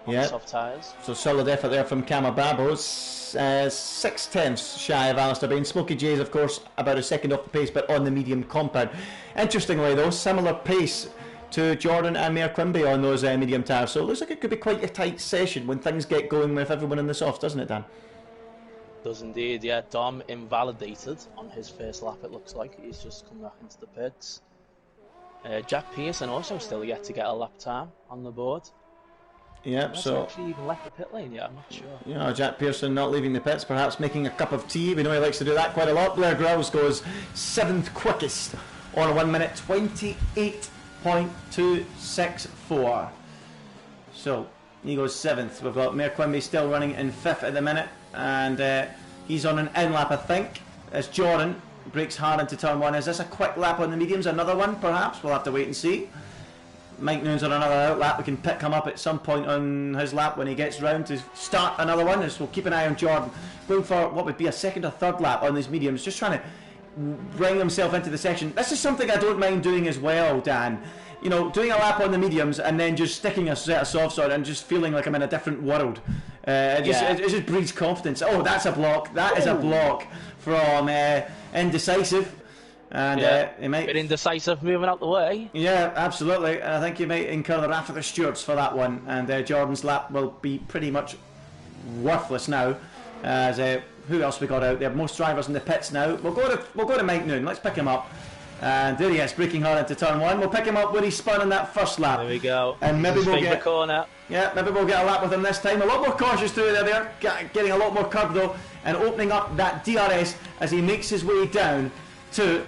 on the soft tyres. So solid effort there from Kamababo. 6/10 shy of Alistair Bain. Smokey J's, of course, about a second off the pace, but on the medium compound. Interestingly, though, similar pace to Jordan and Mayor Quimby on those medium tyres. So it looks like it could be quite a tight session when things get going with everyone in the soft, doesn't it, Dan? Does indeed, yeah. Dom invalidated on his first lap, it looks like. He's just come back into the pits. Jack Pearson also still yet to get a lap time on the board. Yep, so actually even left the pit lane yet, I'm not sure. You know, Jack Pearson not leaving the pits, perhaps making a cup of tea. We know he likes to do that quite a lot. Blair Grouse goes 7th quickest on a 1 minute 28.264. So he goes 7th. We've got Mayor Quimby still running in 5th at the minute, and he's on an in lap, I think, as Jordan breaks hard into turn 1. Is this a quick lap on the mediums? Another one, perhaps? We'll have to wait and see. Mike Noon's on another out lap. We can pick him up at some point on his lap when he gets round to start another one. So we'll keep an eye on Jordan, going for what would be a 2nd or 3rd lap on these mediums, just trying to bring himself into the section. This is something I don't mind doing as well, Dan. You know, doing a lap on the mediums and then just sticking a set of softs on and just feeling like I'm in a different world. It just breeds confidence. Oh, that's a block. That is a block from Indecisive. And he might... bit indecisive moving out the way. Yeah, absolutely. I think he might incur the wrath of the stewards for that one. And Jordan's lap will be pretty much worthless now. As who else we got out there? Most drivers in the pits now. We'll go to Mike Noon. Let's pick him up. And there he is, breaking hard into turn 1. We'll pick him up where he spun in that first lap. There we go. And maybe we'll get corner. Yeah, maybe we'll get a lap with him this time. A lot more cautious through there. Getting a lot more curb though, and opening up that DRS as he makes his way down to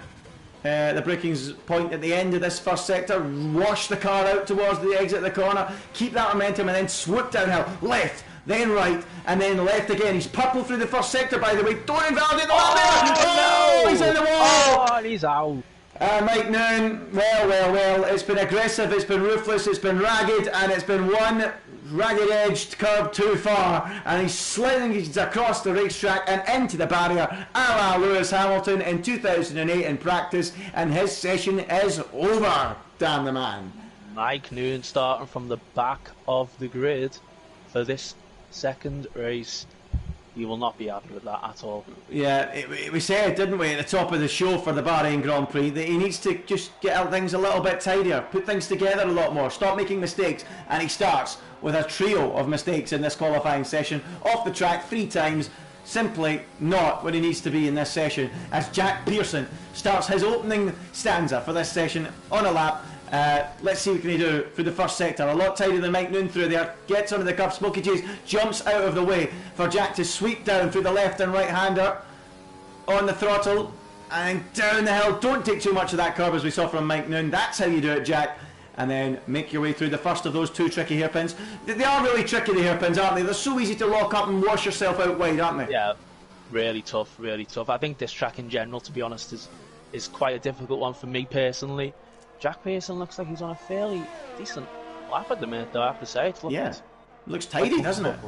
the braking point at the end of this first sector. Wash the car out towards the exit of the corner. Keep that momentum and then swoop downhill. Left. then right, and then left again. He's purple through the first sector, by the way. Don't invalidate the lap there! No! He's in the wall! Oh, and he's out. Mike Noon, well, it's been aggressive, it's been ruthless, it's been ragged, and it's been one ragged-edged curve too far, and he's sliding across the racetrack and into the barrier, a la Lewis Hamilton in 2008 in practice, and his session is over. Damn the man. Mike Noon starting from the back of the grid for this second race. He will not be happy with that at all. Yeah, we said, didn't we, at the top of the show for the Bahrain Grand Prix, that he needs to just get out things a little bit tidier, put things together a lot more, stop making mistakes, and he starts with a trio of mistakes in this qualifying session, off the track 3 times, simply not where he needs to be in this session, as Jack Pearson starts his opening stanza for this session on a lap. Let's see what can he do through the first sector. A lot tighter than Mike Noon through there. Gets under the curve. Smokey J's jumps out of the way for Jack to sweep down through the left and right hander on the throttle and down the hill. Don't take too much of that curve as we saw from Mike Noon. That's how you do it, Jack. And then make your way through the first of those 2 tricky hairpins. They are really tricky, the hairpins, aren't they? They're so easy to lock up and wash yourself out wide, aren't they? Yeah, really tough, really tough. I think this track in general, to be honest, is quite a difficult one for me personally. Jack Pearson looks like he's on a fairly decent lap at the minute, though, I have to say. It's looks tidy, doesn't it?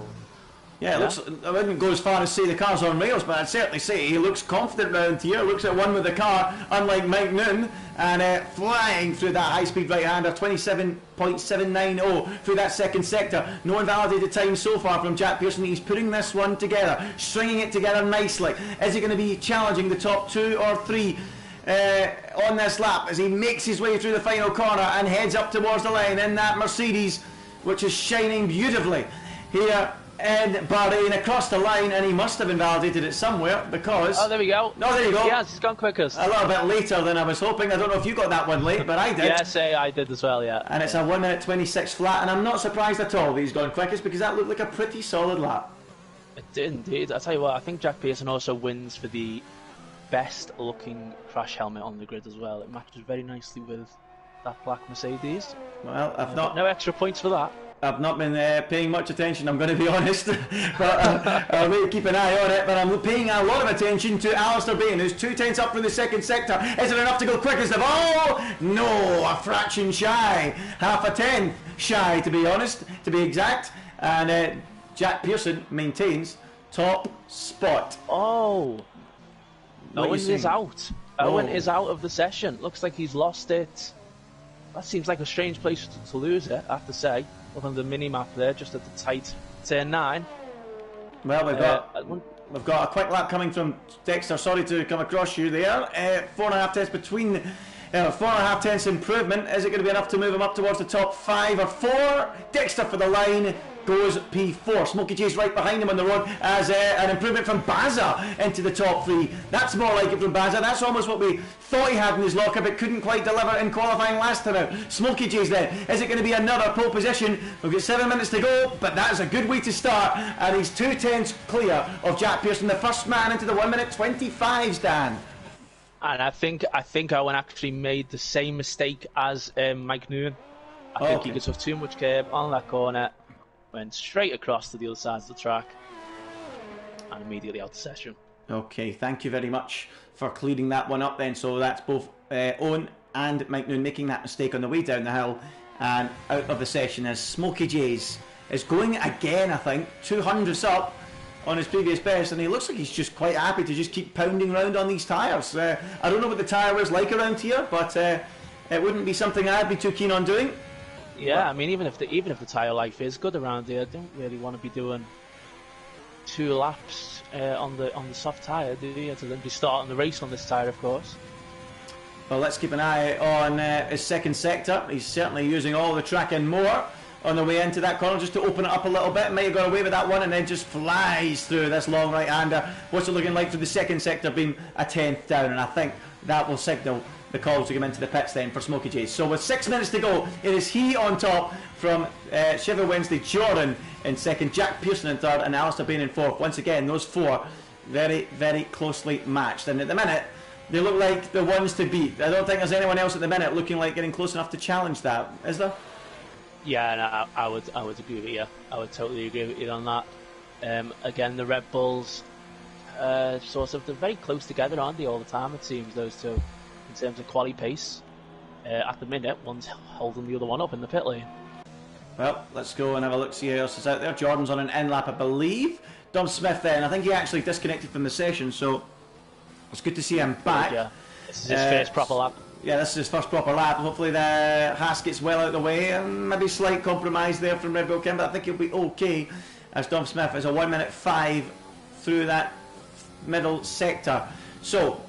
Yeah, it looks, I wouldn't go as far as say the car's on rails, but I'd certainly say he looks confident round here, looks at one with the car, unlike Mike Noon, and flying through that high-speed right-hander, 27.790 through that second sector. No invalidated time so far from Jack Pearson. He's putting this one together, stringing it together nicely. Is he going to be challenging the top 2 or 3 on this lap as he makes his way through the final corner and heads up towards the line in that Mercedes, which is shining beautifully here in Bahrain across the line? And he must have invalidated it somewhere because... Oh, there we go. No, there you go. Yes, it's gone quickest. A little bit later than I was hoping. I don't know if you got that one late, but I did. Yes, I did as well, yeah. And it's a 1 minute 26 flat, and I'm not surprised at all that he's gone quickest because that looked like a pretty solid lap. It did indeed. I tell you what, I think Jack Pearson also wins for the best looking crash helmet on the grid as well. It matches very nicely with that black Mercedes. Well, I've not... No extra points for that. I've not been paying much attention, I'm going to be honest, but I'll maybe keep an eye on it. But I'm paying a lot of attention to Alistair Bain, who's 2/10 up from the second sector. Is it enough to go quickest of all? No, a fraction shy, half a tenth shy, to be honest, to be exact. And Jack Pearson maintains top spot. Oh, Owen is out. Owen is out of the session. Looks like he's lost it. That seems like a strange place to lose it, I have to say. Up on the mini-map there, just at the tight turn 9. Well, we've got a quick lap coming from Dexter. Sorry to come across you there. 4.5 tenths between... 4.5 tenths improvement. Is it going to be enough to move him up towards the top 5 or 4? Dexter for the line goes P4. Smokey J's right behind him on the road as an improvement from Baza into the top 3. That's more like it from Baza. That's almost what we thought he had in his locker but couldn't quite deliver in qualifying last time out. Smokey J's then. Is it going to be another pole position? We've got 7 minutes to go, but that is a good way to start, and he's 2/10 clear of Jack Pearson, the first man into the 1 minute 25s, Dan. And I think Owen actually made the same mistake as Mike Noon. I think he took too much curb on that corner, went straight across to the other side of the track, and immediately out of session. Okay, thank you very much for clearing that one up then. So that's both Owen and Mike Noon making that mistake on the way down the hill and out of the session as Smokey J's is going again, I think, 200s up on his previous best, and he looks like he's just quite happy to just keep pounding round on these tyres. I don't know what the tyre wear's like around here, but it wouldn't be something I'd be too keen on doing. Yeah, I mean, even if the tyre life is good around here, I don't really want to be doing 2 laps on the soft tyre, do you? To then be starting the race on this tyre, of course. Well, let's keep an eye on his second sector. He's certainly using all the track and more on the way into that corner just to open it up a little bit. Might have got away with that one and then just flies through this long right-hander. What's it looking like through the second sector, being a 10th down, and I think that will signal the call to come into the pits then for Smokey J. So with 6 minutes to go, it is he on top from Sheffield Wednesday, Jordan in second, Jack Pearson in third, and Alistair Bain in fourth. Once again, those 4 very, very closely matched, and at the minute they look like the ones to beat. I don't think there's anyone else at the minute looking like getting close enough to challenge that, is there? Yeah, no, I would agree with you. I would totally agree with you on that. Again, the Red Bulls, sort of, they're very close together, aren't they? All the time, it seems, those two, in terms of quality pace. At the minute, one's holding the other one up in the pit lane. Well, let's go and have a look, see who else is out there. Jordan's on an end lap, I believe. Dom Smith then, I think he actually disconnected from the session, so it's good to see him back. Yeah, this is his first proper lap. Yeah, this is his first proper lap. Hopefully the Haas gets well out of the way, and maybe slight compromise there from Red Bull Kim, but I think he'll be okay, as Dom Smith is a 1:05 through that middle sector. So,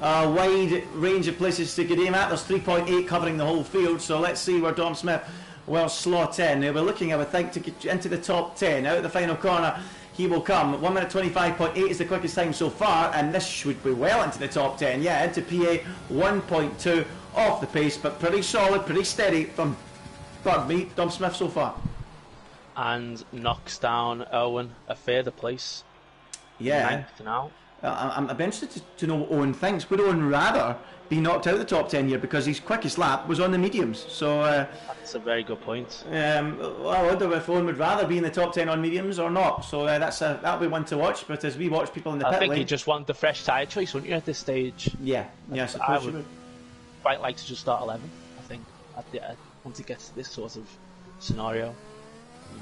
a wide range of places to get aim at. There's 3.8 covering the whole field, so let's see where Dom Smith will slot in. We're looking, I would think, to get into the top 10. Out of the final corner, he will come. 1:25.8 is the quickest time so far, and this should be well into the top 10. Yeah, into PA 1.2 off the pace, but pretty solid, pretty steady from, pardon me, Dom Smith so far. And knocks down Owen a further place. Yeah. Ninth now. I'm interested to know what Owen thinks. Would Owen rather be knocked out of the top 10 here, because his quickest lap was on the mediums? So that's a very good point. Well, I wonder if Owen would rather be in the top 10 on mediums or not. So that'll be one to watch. But as we watch people in the pit lane, I think he just wanted the fresh tyre choice, wouldn't you, at this stage? Yeah, I suppose you would. Quite like to just start 11th, I think, once it gets to this sort of scenario.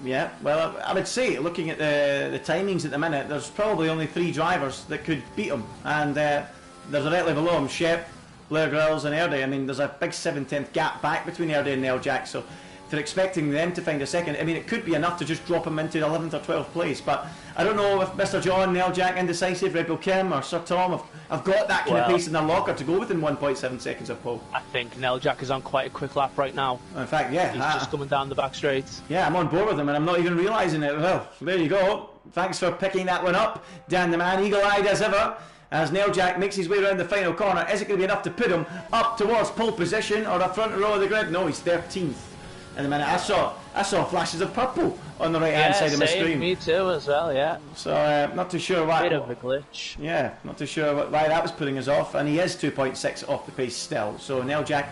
Yeah, well, I would say, looking at the timings at the minute, there's probably only 3 drivers that could beat him, and there's directly below him Shep, Blair Grills and Erdy. I mean, there's a big 7/10 gap back between Erdy and Neljak, so if they're expecting them to find a second, I mean, it could be enough to just drop him into 11th or 12th place, but I don't know if Mr. John, Neljak, Indecisive, Red Bull Kim or Sir Tom have got that kind of pace in their locker to go within 1.7 seconds of pole. I think Neljak is on quite a quick lap right now. In fact, yeah. He's just coming down the back straight. Yeah, I'm on board with him and I'm not even realising it. Well, there you go. Thanks for picking that one up, Dan the man, eagle-eyed as ever. As Neljak makes his way around the final corner, is it going to be enough to put him up towards pole position or a front row of the grid? No, he's 13th. In a minute, I saw flashes of purple on the right hand side of my screen. Me too, as well. Yeah. So not too sure why. Bit of a glitch. Yeah, not too sure why that was putting us off, and he is 2.6 off the pace still. So Neljak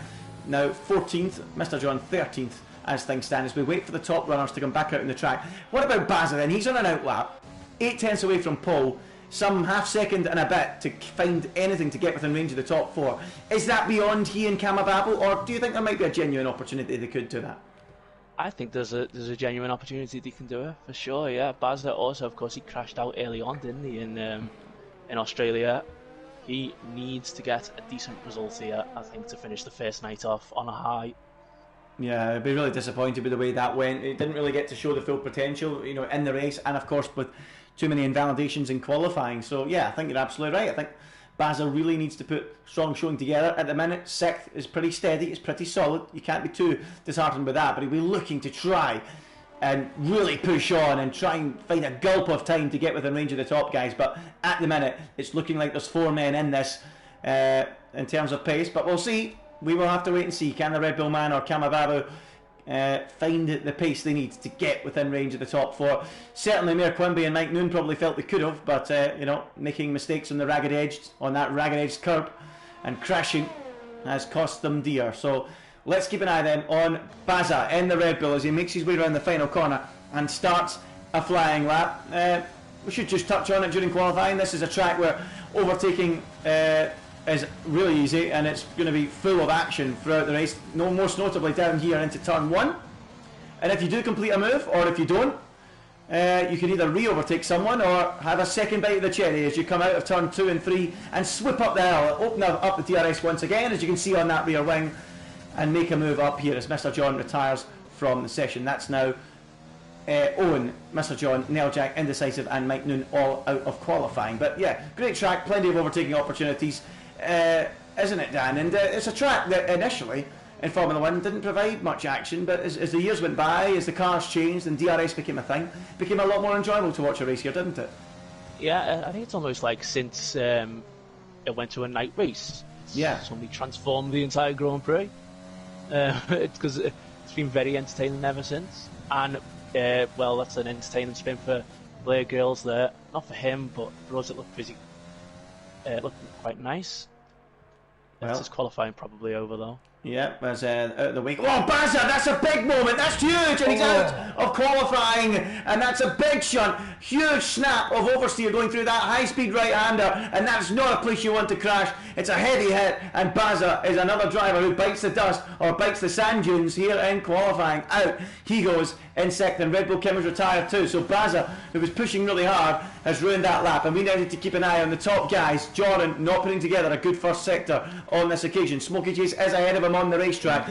now 14th, Mr. John 13th as things stand. As we wait for the top runners to come back out on the track. What about Baza then? He's on an outlap, 8/10 away from pole. Some half second and a bit to find anything to get within range of the top 4. Is that beyond he and Kamababu, or do you think there might be a genuine opportunity they could do that? I think there's a genuine opportunity they can do it for sure. Yeah, Basler also, of course, he crashed out early on, didn't he? In Australia, he needs to get a decent result here, I think, to finish the first night off on a high. Yeah, I'd be really disappointed with the way that went. It didn't really get to show the full potential, in the race, and of course with too many invalidations in qualifying. So yeah, I think you're absolutely right. I think Baza really needs to put strong showing together. At the minute, 6th is pretty steady, it's pretty solid. You can't be too disheartened with that, but he'll be looking to try and really push on and try and find a gulp of time to get within range of the top guys. But at the minute, it's looking like there's 4 men in this in terms of pace. But we'll see. We will have to wait and see. Can the Red Bull man or Kamababu find the pace they need to get within range of the top 4? Certainly Mayor Quimby and Mike Noon probably felt they could have, but making mistakes on the ragged edge, on that ragged edge curb, and crashing has cost them dear. So let's keep an eye then on Baza in the Red Bull as he makes his way around the final corner and starts a flying lap. We should just touch on it during qualifying. This is a track where overtaking is really easy, and it's going to be full of action throughout the race, most notably down here into turn 1. And if you do complete a move, or if you don't, you can either re-overtake someone or have a second bite of the cherry as you come out of turn 2 and 3 and swip up the hill, open up the DRS once again, as you can see on that rear wing, and make a move up here as Mr. John retires from the session. That's now Owen, Mr. John, Neljak, Indecisive and Mike Noon all out of qualifying. But yeah, great track, plenty of overtaking opportunities. Isn't it, Dan? And it's a track that initially in Formula 1 didn't provide much action, but as the years went by, as the cars changed and DRS became a thing, it became a lot more enjoyable to watch a race here, didn't it? Yeah, I think it's almost like since it went to a night race, yeah, suddenly transformed the entire Grand Prix. Because it's been very entertaining ever since. And well, that's an entertaining spin for Blair Girls there. Not for him, but for us it looked busy. It looked quite nice. Well, it's qualifying probably over though. Yep, as out of the way. Oh, Bazza, that's a big moment. That's huge, and he's out of qualifying, and that's a big shunt. Huge snap of oversteer going through that high-speed right-hander, and that's not a place you want to crash. It's a heavy hit, and Bazza is another driver who bites the dust or bites the sand dunes here in qualifying. Out he goes in second. Red Bull Kim was retired too, so Bazza, who was pushing really hard, has ruined that lap, and we now need to keep an eye on the top guys. Jordan not putting together a good first sector on this occasion. Smokey J's is ahead of him on the racetrack.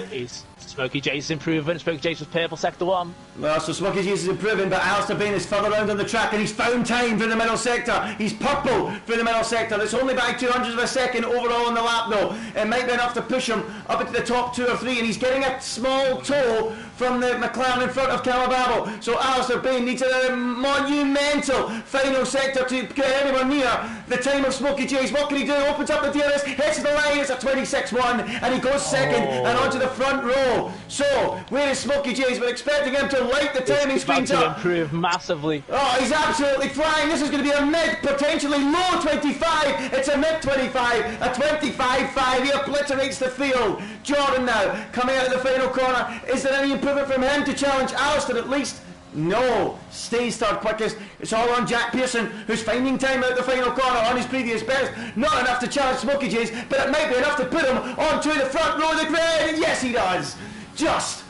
Smokey J's improving. Smokey J's was purple sector 1. Well, so Smokey J's is improving, but Alistair Bain is further round on the track, and he's found time for the middle sector. He's purple for the middle sector. It's only by 200ths of a second overall on the lap though. It might be enough to push him up into the top 2 or 3, and he's getting a small toe from the McLaren in front of Calababo. So Alistair Bain needs a monumental final sector to get anywhere near the time of Smokey J's. What can he do? Opens up the DRS, hits the line, it's a 26-1, and he goes second and onto the front row. So, where is Smokey J's? We're expecting him to light the timing screens up. He's improve massively. Oh, he's absolutely flying. This is going to be a mid, potentially low 25. It's a mid 25, a 25.5. He obliterates the field. Jordan now coming out of the final corner. Is there any improvement from him to challenge Alistair at least? No. Stays third quickest. It's all on Jack Pearson, who's finding time out the final corner on his previous best. Not enough to challenge Smokey J's, but it might be enough to put him onto the front row of the grid. Yes, he does. Just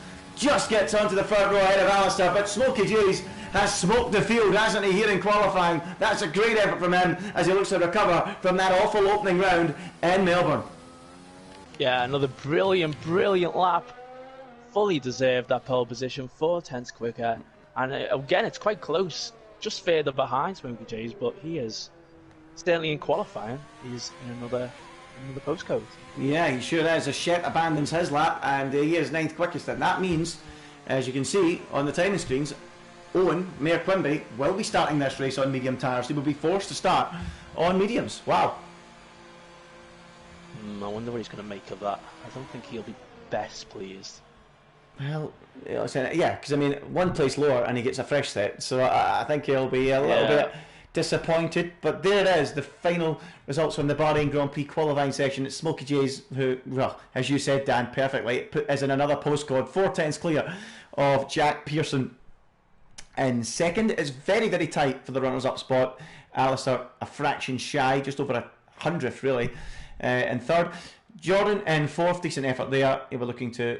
gets onto the front row ahead of Alistair, but Smokey J's has smoked the field, hasn't he, here in qualifying. That's a great effort from him as he looks to recover from that awful opening round in Melbourne. Yeah, another brilliant lap. Fully deserved that pole position, 4/10 quicker. And again, it's quite close, just further behind Smokey J's, but he is certainly in qualifying. He's in another postcode. Yeah, he sure is. Shep abandons his lap, and he is 9th quickest. And that means, as you can see on the timing screens, Owen, Mayor Quimby, will be starting this race on medium tyres. He will be forced to start on mediums. Wow. I wonder what he's going to make of that. I don't think he'll be best pleased. Well, yeah, because I mean, 1 place lower and he gets a fresh set, so I think he'll be a little bit disappointed. But there it is, the final results from the Bahrain Grand Prix qualifying session. It's Smokey J's, who, well, as you said, Dan, perfectly, is in another postcode, 4/10 clear of Jack Pearson in second. It's very, very tight for the runners-up spot. Alistair a fraction shy, just over 100th really, in third. Jordan in fourth, decent effort there. He was looking to,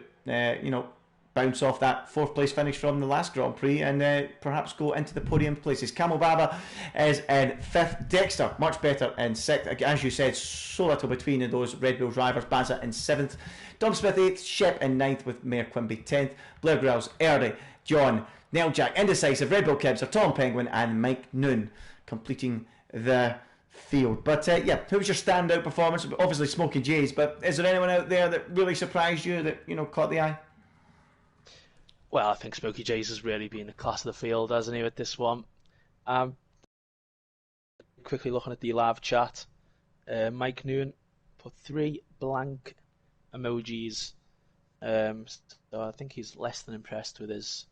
bounce off that 4th place finish from the last Grand Prix and perhaps go into the podium places. Camel Baba is in 5th. Dexter, much better in 6th. As you said, so little between those Red Bull drivers. Bazza in 7th. Dom Smith 8th. Shep in 9th with Mayor Quimby 10th. Blair Grills, Erdy, John, Neil Jack, Indecisive, Red Bull Kibs, Tom Penguin and Mike Noon completing the field. But yeah, who was your standout performance? Obviously Smokey J's, but is there anyone out there that really surprised you, that caught the eye? Well, I think Smokey J's has really been the class of the field, hasn't he, with this one? Quickly looking at the live chat, Mike Noon put 3 blank emojis. So I think he's less than impressed with his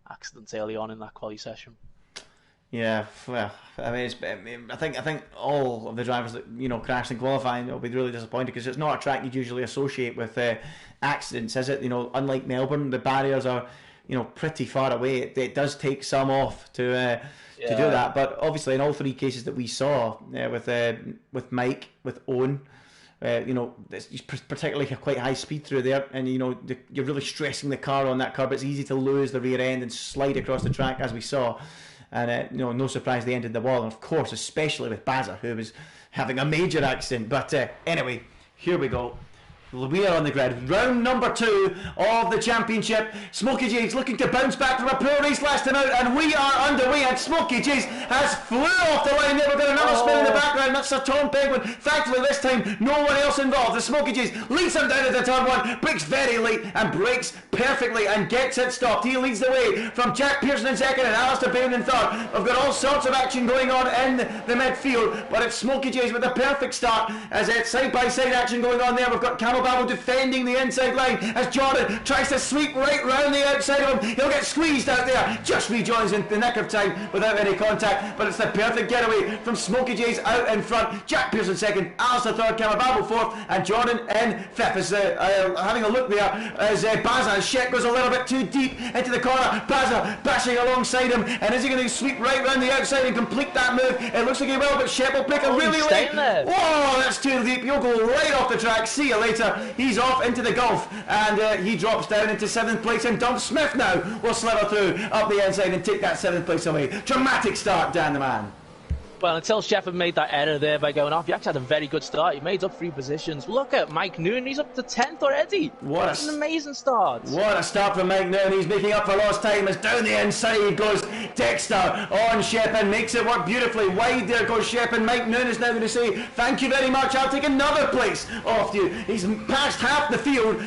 accidents early on in that quali session. Yeah, well, I mean, I think all of the drivers that crashed in qualifying will be really disappointed because it's not a track you'd usually associate with accidents, is it? Unlike Melbourne, the barriers are pretty far away. It does take some off to do that. But obviously, in all 3 cases that we saw with Mike, with Owen, he's particularly quite high speed through there, and you're really stressing the car on that curb. It's easy to lose the rear end and slide across the track as we saw. And no surprise they ended the wall, and of course especially with Bazza, who was having a major accident. But anyway, here we go. We are on the grid. Round number 2 of the championship. Smokey J's looking to bounce back from a poor race last time out, and we are underway. And Smokey J's has flew off the line there. We've got another spin in the background. That's Sir Tom Penguin. Thankfully, this time, no one else involved. The Smokey J's leads him down into turn 1, brakes very late, and brakes perfectly, and gets it stopped. He leads the way from Jack Pearson in second and Alistair Bain in third. We've got all sorts of action going on in the midfield, but it's Smokey J's with a perfect start as it's side-by-side action going on there. We've got Camel Babel defending the inside line as Jordan tries to sweep right round the outside of him. He'll get squeezed out there, just rejoins in the nick of time without any contact, but it's the perfect getaway from Smokey J's out in front. Jack Pearson second, Alistair third, Cameron Babel fourth, and Jordan in fifth. As having a look there as Baza's shit goes a little bit too deep into the corner. Baza bashing alongside him, and is he going to sweep right round the outside and complete that move? It looks like he will, but Shep will pick a really late. Whoa, that's too deep. You'll go right off the track. See you later. He's off into the Gulf, and he drops down into 7th place, and Dom Smith now will slither through up the inside and take that 7th place away. Dramatic start, Dan the man. Well, until Shepard made that error there by going off, he actually had a very good start. He made up 3 positions. Look at Mike Noon, he's up to 10th already. What an amazing start. What a start from Mike Noon. He's making up for lost time as down the inside goes Dexter on Shepard, makes it work beautifully. Wide there goes Shepard. Mike Noon is now going to say, thank you very much, I'll take another place off you. He's passed half the field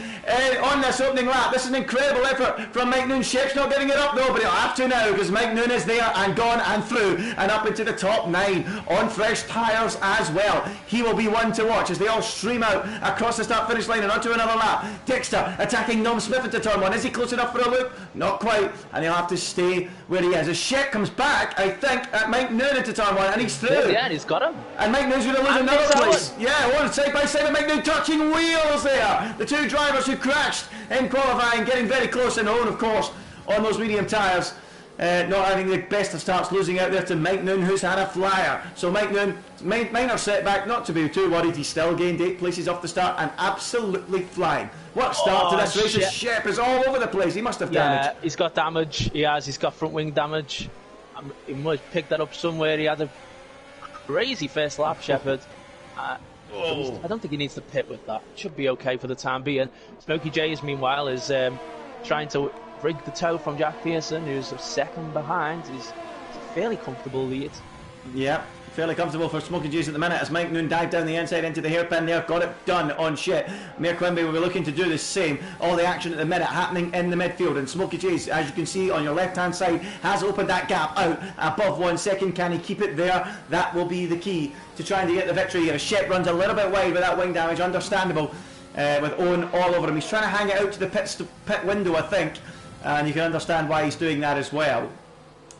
on this opening lap. This is an incredible effort from Mike Noon. Shep's not getting it up though, but he'll have to now because Mike Noon is there and gone and through and up into the top 9 on fresh tyres as well. He will be one to watch as they all stream out across the start finish line and onto another lap. Dexter attacking Nom Smith into turn 1. Is he close enough for a loop? Not quite, and he'll have to stay where he is. As Shep comes back, I think, at Mike Noon into turn 1, and he's through. Yeah, and he's got him. And Mike Noon's going to lose another place. Yeah, one side by side with Mike Noon touching wheels there. The 2 drivers who crashed in qualifying getting very close, and Owen, of course, on those medium tyres. Not having the best of starts, losing out there to Mike Noon, who's had a flyer. So Mike Noon, minor setback, not to be too worried. He still gained 8 places off the start and absolutely flying. What a start to this race. Shep is all over the place. He must have damage. Yeah, he's got damage. He has. He's got front wing damage. He must have picked that up somewhere. He had a crazy first lap, Shepard. I don't think he needs to pit with that. Should be okay for the time being. Smokey J's, meanwhile, is trying to rig the toe from Jack Pearson, who's a second behind. He's a fairly comfortable lead. Yeah, fairly comfortable for Smokey J's at the minute as Mike Noon dived down the inside into the hairpin there. Got it done on shit. Mayor Quimby will be looking to do the same. All the action at the minute happening in the midfield, and Smokey J's, as you can see on your left hand side, has opened that gap out above 1 second. Can he keep it there? That will be the key to trying to get the victory here. Shep runs a little bit wide with that wing damage, understandable, with Owen all over him. He's trying to hang it out to the pit window, I think. And you can understand why he's doing that as well.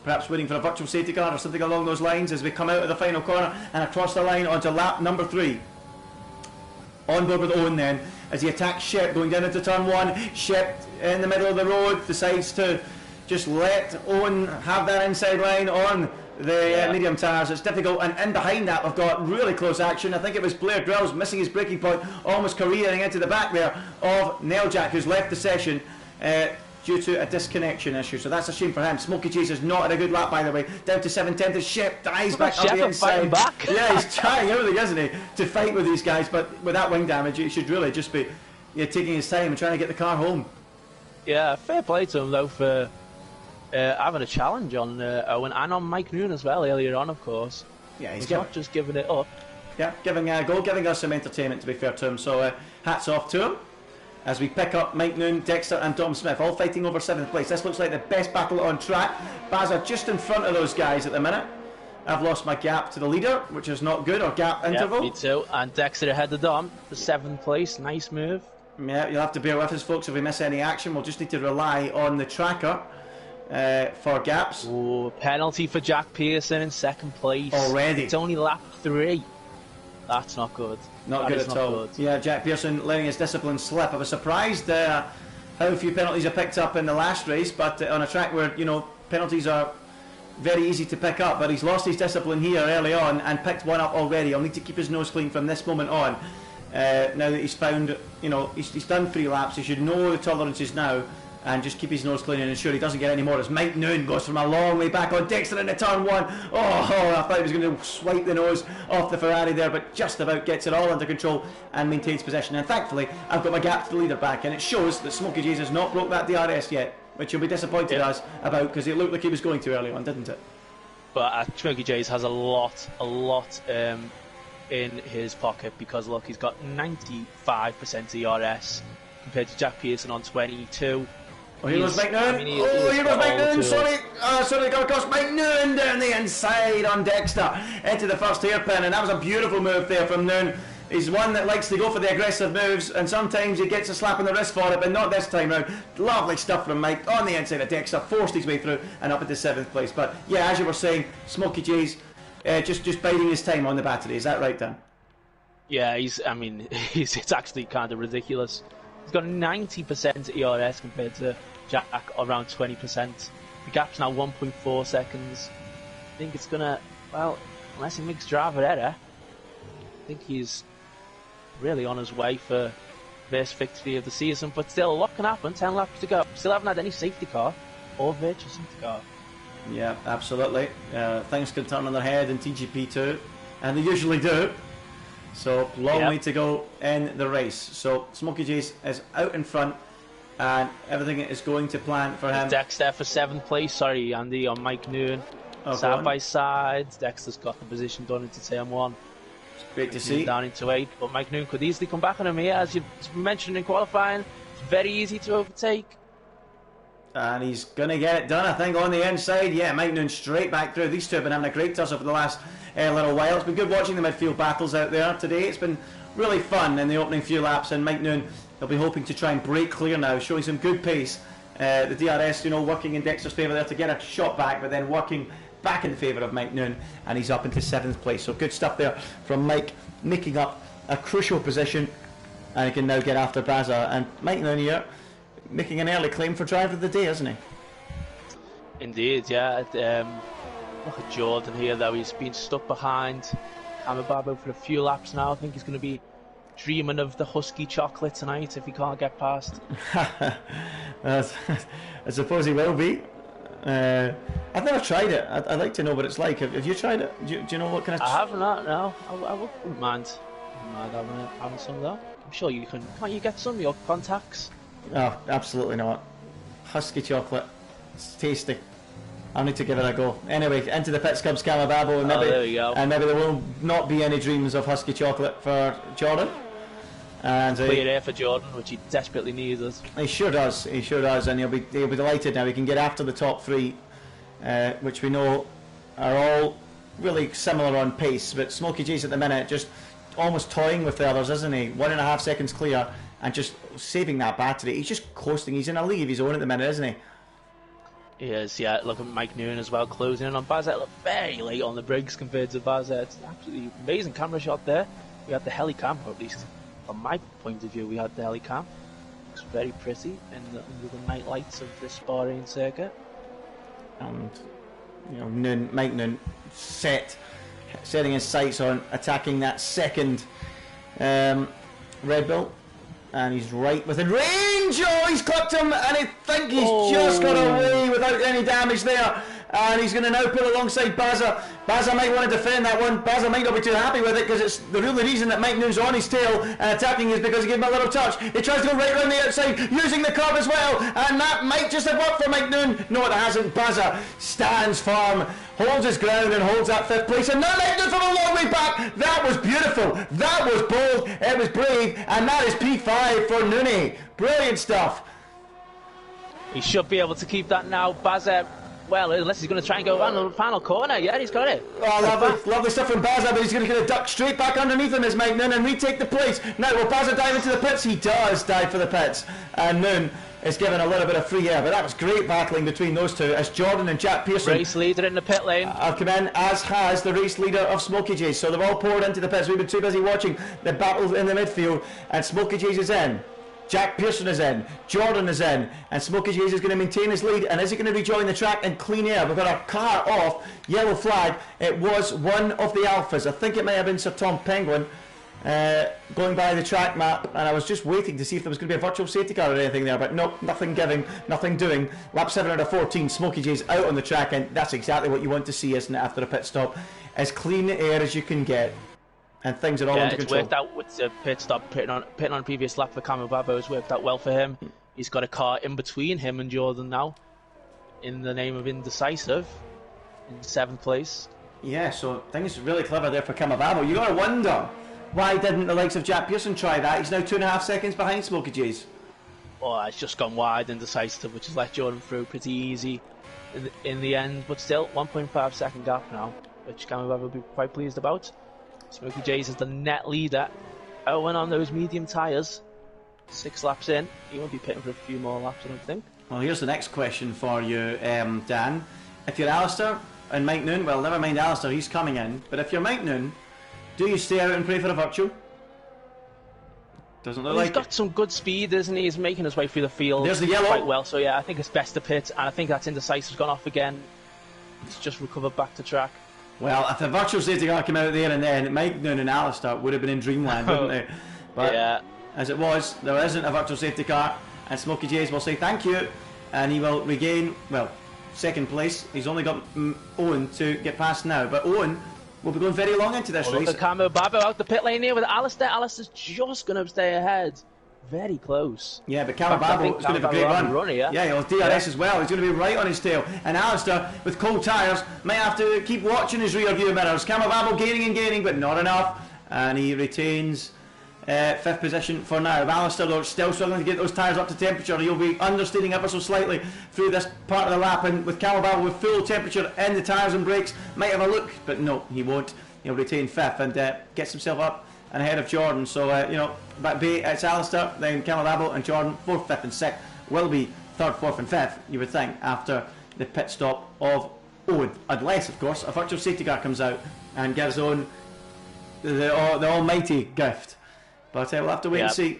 Perhaps waiting for a virtual safety car or something along those lines as we come out of the final corner and across the line onto lap number 3. On board with Owen then as he attacks Shep going down into turn 1. Shep in the middle of the road decides to just let Owen have that inside line on the medium tyres. It's difficult, and in behind that we've got really close action. I think it was Blair Grills missing his braking point, almost careering into the back there of Neiljack, who's left the session due to a disconnection issue, so that's a shame for him. Smokey Cheese is not at a good lap, by the way, down to 7/10 as Shep dives back up the inside. Yeah, he's trying everything, isn't he, to fight with these guys, but with that wing damage he should really just be taking his time and trying to get the car home. Yeah, fair play to him though for having a challenge on Owen and on Mike Noon as well earlier on, of course. Yeah, he's not just giving it up. Yeah, giving us some entertainment, to be fair to him, so hats off to him. As we pick up Mike Noon, Dexter and Dom Smith, all fighting over 7th place. This looks like the best battle on track. Baza just in front of those guys at the minute. I've lost my gap to the leader, which is not good, or gap interval. Me too. And Dexter ahead of Dom for 7th place. Nice move. Yeah, you'll have to bear with us, folks, if we miss any action. We'll just need to rely on the tracker for gaps. Ooh, penalty for Jack Pearson in 2nd place. Already. It's only lap 3. That's not good. Not good at all. Yeah, Jack Pearson letting his discipline slip. I was surprised how few penalties are picked up in the last race, but on a track where, penalties are very easy to pick up, but he's lost his discipline here early on and picked one up already. He'll need to keep his nose clean from this moment on. Now that he's found, he's done 3 laps, he should know the tolerances now and just keep his nose clean and ensure he doesn't get any more. As Mike Noon goes from a long way back on Dexter into turn 1. I thought he was going to swipe the nose off the Ferrari there, but just about gets it all under control and maintains possession. And thankfully, I've got my gap to the leader back, and it shows that Smokey J's has not broke that DRS yet, which you'll be disappointed about, because it looked like he was going to early on, didn't it? But Smokey J's has a lot in his pocket, because look, he's got 95% DRS compared to Jack Pearson on 22. Oh, here goes Mike Noon. Here goes Mike Noon. Sorry, got across Mike Noon down the inside on Dexter into the first hairpin, and that was a beautiful move there from Noon. He's one that likes to go for the aggressive moves, and sometimes he gets a slap on the wrist for it, but not this time round. Lovely stuff from Mike on the inside of Dexter, forced his way through and up into 7th place. But yeah, as you were saying, Smokey J's just biding his time on the battery. Is that right, Dan? Yeah, it's actually kind of ridiculous. He's got 90% ERS compared to Jack, around 20%. The gap's now 1.4 seconds. I think it's gonna, well, unless he makes driver error, I think he's really on his way for first victory of the season. But still, a lot can happen. 10 laps to go. Still haven't had any safety car or virtual safety car. Yeah, absolutely. Things can turn on their head in TGP2, and they usually do. So, long way to go in the race. So, Smokey J's is out in front, and everything is going to plan for him. Dexter for 7th place, sorry Andy, on Mike Noon. Side by side, Dexter's got the position done into turn 1. It's great to see. Down into 8, but Mike Noon could easily come back on him here, as you mentioned in qualifying. It's very easy to overtake. And he's going to get it done, I think, on the inside. Yeah, Mike Noon straight back through. These two have been having a great tussle for the last little while. It's been good watching the midfield battles out there today. It's been really fun in the opening few laps, and Mike Noon will be hoping to try and break clear now, showing some good pace. The DRS, working in Dexter's favour there to get a shot back, but then working back in favour of Mike Noon, and he's up into 7th place. So good stuff there from Mike, making up a crucial position, and he can now get after Baza. And Mike Noon here making an early claim for driver of the day, isn't he? Indeed, yeah. Look at Jordan here, though. He's been stuck behind Amababo for a few laps now. I think he's going to be dreaming of the husky chocolate tonight if he can't get past. I suppose he will be. I've never tried it. I'd like to know what it's like. Have you tried it? Do you know what kind of... I have not, no. I wouldn't mind having some though. I'm sure you can. Can't you get some of your contacts? Oh, absolutely not. Husky chocolate. It's tasty. I'll need to give it a go. Anyway, into the pits comes Camababo, and there we go. And maybe there will not be any dreams of husky chocolate for Jordan. And clear air for Jordan, which he desperately needs us. He sure does, and he'll be delighted now. He can get after the top 3, which we know are all really similar on pace. But Smokey J's at the minute just almost toying with the others, isn't he? 1.5 seconds clear, and just saving that battery. He's just coasting. He's in a league of his own at the minute, isn't he? He is, yeah. Look at Mike Noon as well, closing in on Bazette. Look very late on the Briggs compared to Bazette. It's absolutely amazing camera shot there. We had the helicam, or at least from my point of view, we had the helicam. Looks very pretty under the night lights of this Bahrain circuit. And Mike Noon setting his sights on attacking that second Red Bull. And he's right within range. Oh, he's clipped him, and I think he's just got away without any damage there. And he's going to now pull alongside Baza. Baza might want to defend that one. Baza might not be too happy with it, because it's the real reason that Mike Noon's on his tail and attacking is because he gave him a little touch. He tries to go right around the outside using the curb as well, and that might just have worked for Mike Noon. No, it hasn't. Baza stands firm, holds his ground, and holds that 5th place. And now Mike Noon from a long way back. That was beautiful. That was bold. It was brave. And that is P5 for Nooney. Brilliant stuff. He should be able to keep that now. Baza, well, unless he's going to try and go around the final corner. Yeah, he's got it. Oh, lovely stuff from Baza, but he's going to duck straight back underneath him as Mike Noon and retake the place. Now, will Baza dive into the pits? He does dive for the pits. And Noon is given a little bit of free air, but that was great battling between those two as Jordan and Jack Pearson, race leader in the pit lane, have come in, as has the race leader of Smokey J's. So they've all poured into the pits. We've been too busy watching the battle in the midfield, and Smokey J's is in. Jack Pearson is in, Jordan is in, and Smokey J's is going to maintain his lead. And is he going to rejoin the track in clean air? We've got our car off, yellow flag. It was one of the Alphas. I think it may have been Sir Tom Penguin going by the track map, and I was just waiting to see if there was going to be a virtual safety car or anything there, but nope, nothing giving, nothing doing. Lap 7 out of 14, Smokey J's out on the track, and that's exactly what you want to see, isn't it, after a pit stop? As clean air as you can get. And things are all under control. It's worked out with the pit stop, pitting on a previous lap for Camababo. It's worked out well for him. He's got a car in between him and Jordan now, in the name of Indecisive, in 7th place. Yeah, so things really clever there for Camababo. You got to wonder, why didn't the likes of Jack Pearson try that? He's now 2.5 seconds behind Smokey J's. Oh, it's just gone wide Indecisive, which has let Jordan through pretty easy in the end. But still, 1.5 second gap now, which Camababo will be quite pleased about. Smokey J's is the net leader Owen on those medium tyres. 6 laps in. He won't be pitting for a few more laps, I don't think. Well, here's the next question for you, Dan. If you're Alistair and Mike Noon, well, never mind Alistair, he's coming in. But if you're Mike Noon, do you stay out and pray for a virtual? Doesn't look like he's got some good speed, isn't he? He's making his way through the field. There's the yellow. Quite well, so yeah, I think it's best to pit. And I think that indecisive's gone off again. It's just recovered back to track. Well, if the virtual safety car came out there and then, Mike Noon and Alistair would have been in dreamland, wouldn't they? But yeah. As it was, there isn't a virtual safety car, and Smokey Jays will say thank you, and he will regain, well, second place. He's only got Owen to get past now, but Owen will be going very long into this race. Look at Camo Babo out the pit lane here with Alistair. Alistair's just going to stay ahead. Very close. Yeah, but Camo Babo is going to have a great run. Yeah, he'll DRS as well. He's going to be right on his tail. And Alistair, with cold tyres, might have to keep watching his rear view mirrors. Camo Babo gaining and gaining, but not enough. And he retains 5th position for now. Alistair, though, still struggling to get those tyres up to temperature. He'll be understeering ever so slightly through this part of the lap, and with Camo Babo with full temperature in the tyres and brakes, might have a look, but no, he won't. He'll retain 5th and gets himself up and ahead of Jordan. So, but it's Alistair, then Camo Babo, and Jordan, 4th, 5th and 6th, will be 3rd, 4th and 5th, you would think, after the pit stop of Owen. Unless, of course, a virtual safety car comes out and gives Owen the almighty gift. But we'll have to wait and see.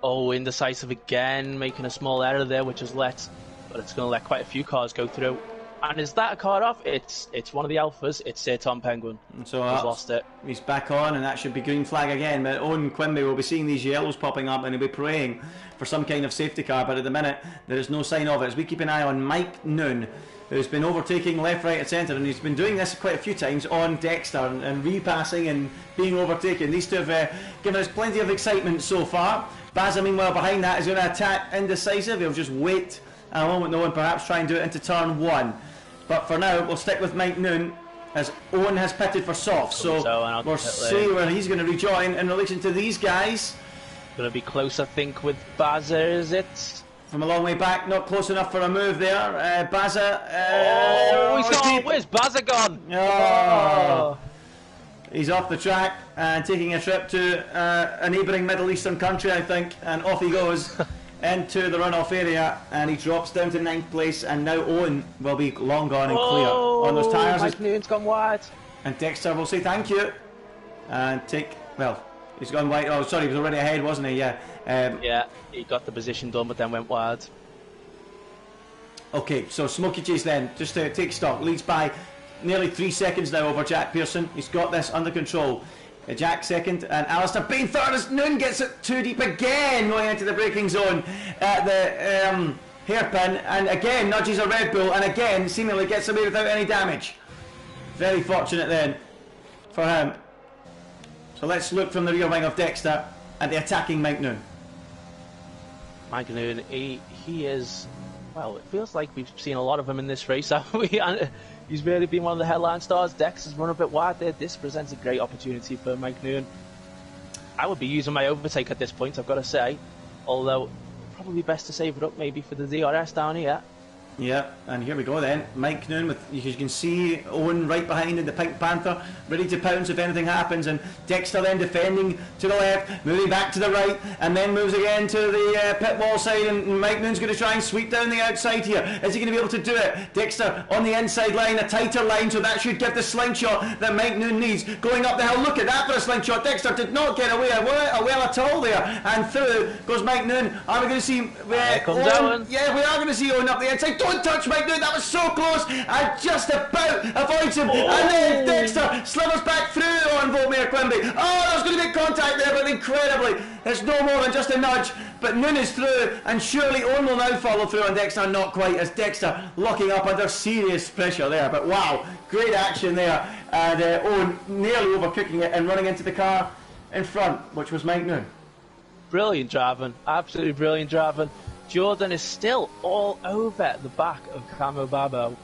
Oh, indecisive again, making a small error there, which has but it's going to let quite a few cars go through. And is that a car off? It's one of the Alphas. It's Sir Tom Penguin. So he's lost it. He's back on, and that should be green flag again. But Owen Quimby will be seeing these yellows popping up, and he'll be praying for some kind of safety car. But at the minute, there is no sign of it. As we keep an eye on Mike Noon, who's been overtaking left, right and centre, and he's been doing this quite a few times on Dexter and repassing and being overtaken. These two have given us plenty of excitement so far. Baza, meanwhile, behind that is going to attack indecisive. He'll just wait a moment though and perhaps try and do it into turn 1. But for now, we'll stick with Mike Noon as Owen has pitted for soft. So we'll see where he's going to rejoin in relation to these guys. Going to be close, I think, with Baza, is it? From a long way back, not close enough for a move there. Baza. He's gone. Where's Baza gone? Oh. He's off the track and taking a trip to a neighbouring Middle Eastern country, I think, and off he goes into the runoff area, and he drops down to 9th place, and now Owen will be long gone and clear on those tyres. Mike Noon's gone wide. And Dexter will say thank you and he's gone wide. Oh, sorry, he was already ahead, wasn't he? Yeah. Yeah, he got the position done, but then went wide. Okay, so Smokey Chase then, just to take stock, leads by nearly 3 seconds now over Jack Pearson. He's got this under control. Jack second, and Alistair Bain third as Noon gets it too deep again, going into the braking zone at the hairpin, and again nudges a Red Bull, and again seemingly gets away without any damage. Very fortunate then for him. So let's look from the rear wing of Dexter at the attacking Mike Noon. Mike Noon, he is, well, it feels like we've seen a lot of him in this race, haven't we? And he's really been one of the headline stars. Dexter's run a bit wide there. This presents a great opportunity for Mike Noon. I would be using my overtake at this point, I've got to say. Although, probably best to save it up maybe for the DRS down here. Yeah, and here we go then. Mike Noon with, you can see Owen right behind in the Pink Panther, ready to pounce if anything happens, and Dexter then defending to the left, moving back to the right, and then moves again to the pit wall side, and Mike Noon's going to try and sweep down the outside here. Is he going to be able to do it? Dexter on the inside line, a tighter line, so that should give the slingshot that Mike Noon needs. Going up the hill, look at that for a slingshot. Dexter did not get away well at all there, and through goes Mike Noon. Are we going to see Owen? Yeah, we are going to see Owen up the inside. Don't touch Mike Noon, that was so close. I just about avoids him, and then Dexter slithers back through on Voltmere Quimby. Oh, there's going to be contact there, but incredibly, it's no more than just a nudge. But Noon is through, and surely Owen will now follow through on Dexter. Not quite, as Dexter locking up under serious pressure there. But wow, great action there, and Owen nearly overcooking it and running into the car in front, which was Mike Noon. Brilliant driving, absolutely brilliant driving. Jordan is still all over the back of Camo Babo.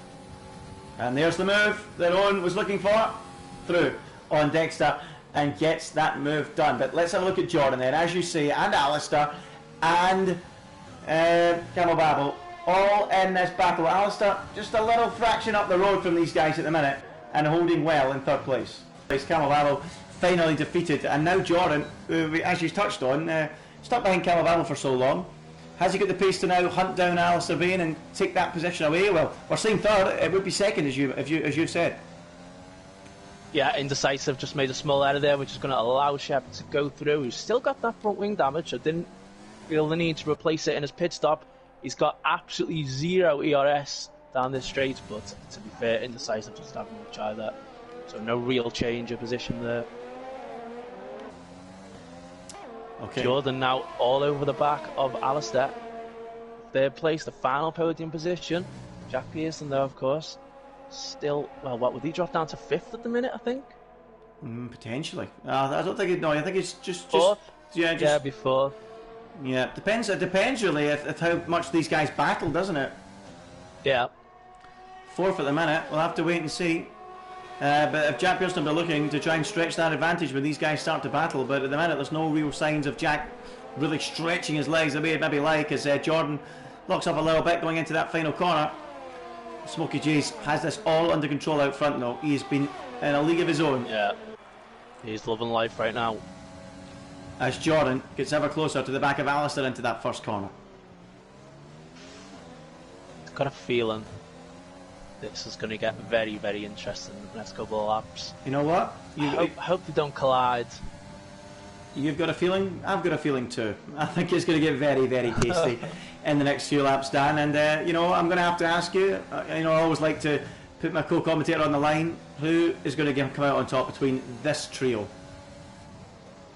And there's the move that Owen was looking for, through on Dexter, and gets that move done. But let's have a look at Jordan then, as you see, and Alistair, and Camo Babo, all in this battle. Alistair just a little fraction up the road from these guys at the minute, and holding well in third place. Camo Babo finally defeated. And now Jordan, as you touched on, stuck behind Camabamo for so long. Has he got the pace to now hunt down Alistair Bain and take that position away? Well, we're saying third. It would be second, as you've said. Yeah, indecisive. Just made a small error there, which is going to allow Shepard to go through. He's still got that front wing damage, so didn't feel the need to replace it in his pit stop. He's got absolutely 0 ERS down this straight, but to be fair, indecisive doesn't have much either. So no real change of position there. Okay. Jordan now all over the back of Alistair. Third place, the final podium position. Jack Pearson, though, of course, still, well, what would he drop down to 5th at the minute, I think? Potentially. I don't think I think it's just 4th? Yeah, be 4th. Yeah, it depends really at how much these guys battle, doesn't it? Yeah. 4th at the minute. We'll have to wait and see. But if Jack Pearson will be looking to try and stretch that advantage when these guys start to battle, but at the minute there's no real signs of Jack really stretching his legs the way it maybe like, as Jordan locks up a little bit going into that final corner. Smokey J's has this all under control out front though. He's been in a league of his own. Yeah, he's loving life right now. As Jordan gets ever closer to the back of Alistair into that first corner. I've got a feeling this is going to get very, very interesting in the next couple of laps. You know what? I hope they don't collide. You've got a feeling? I've got a feeling too. I think it's going to get very, very tasty in the next few laps, Dan. And, you know, I'm going to have to ask you, I always like to put my co-commentator on the line. Who is going to come out on top between this trio?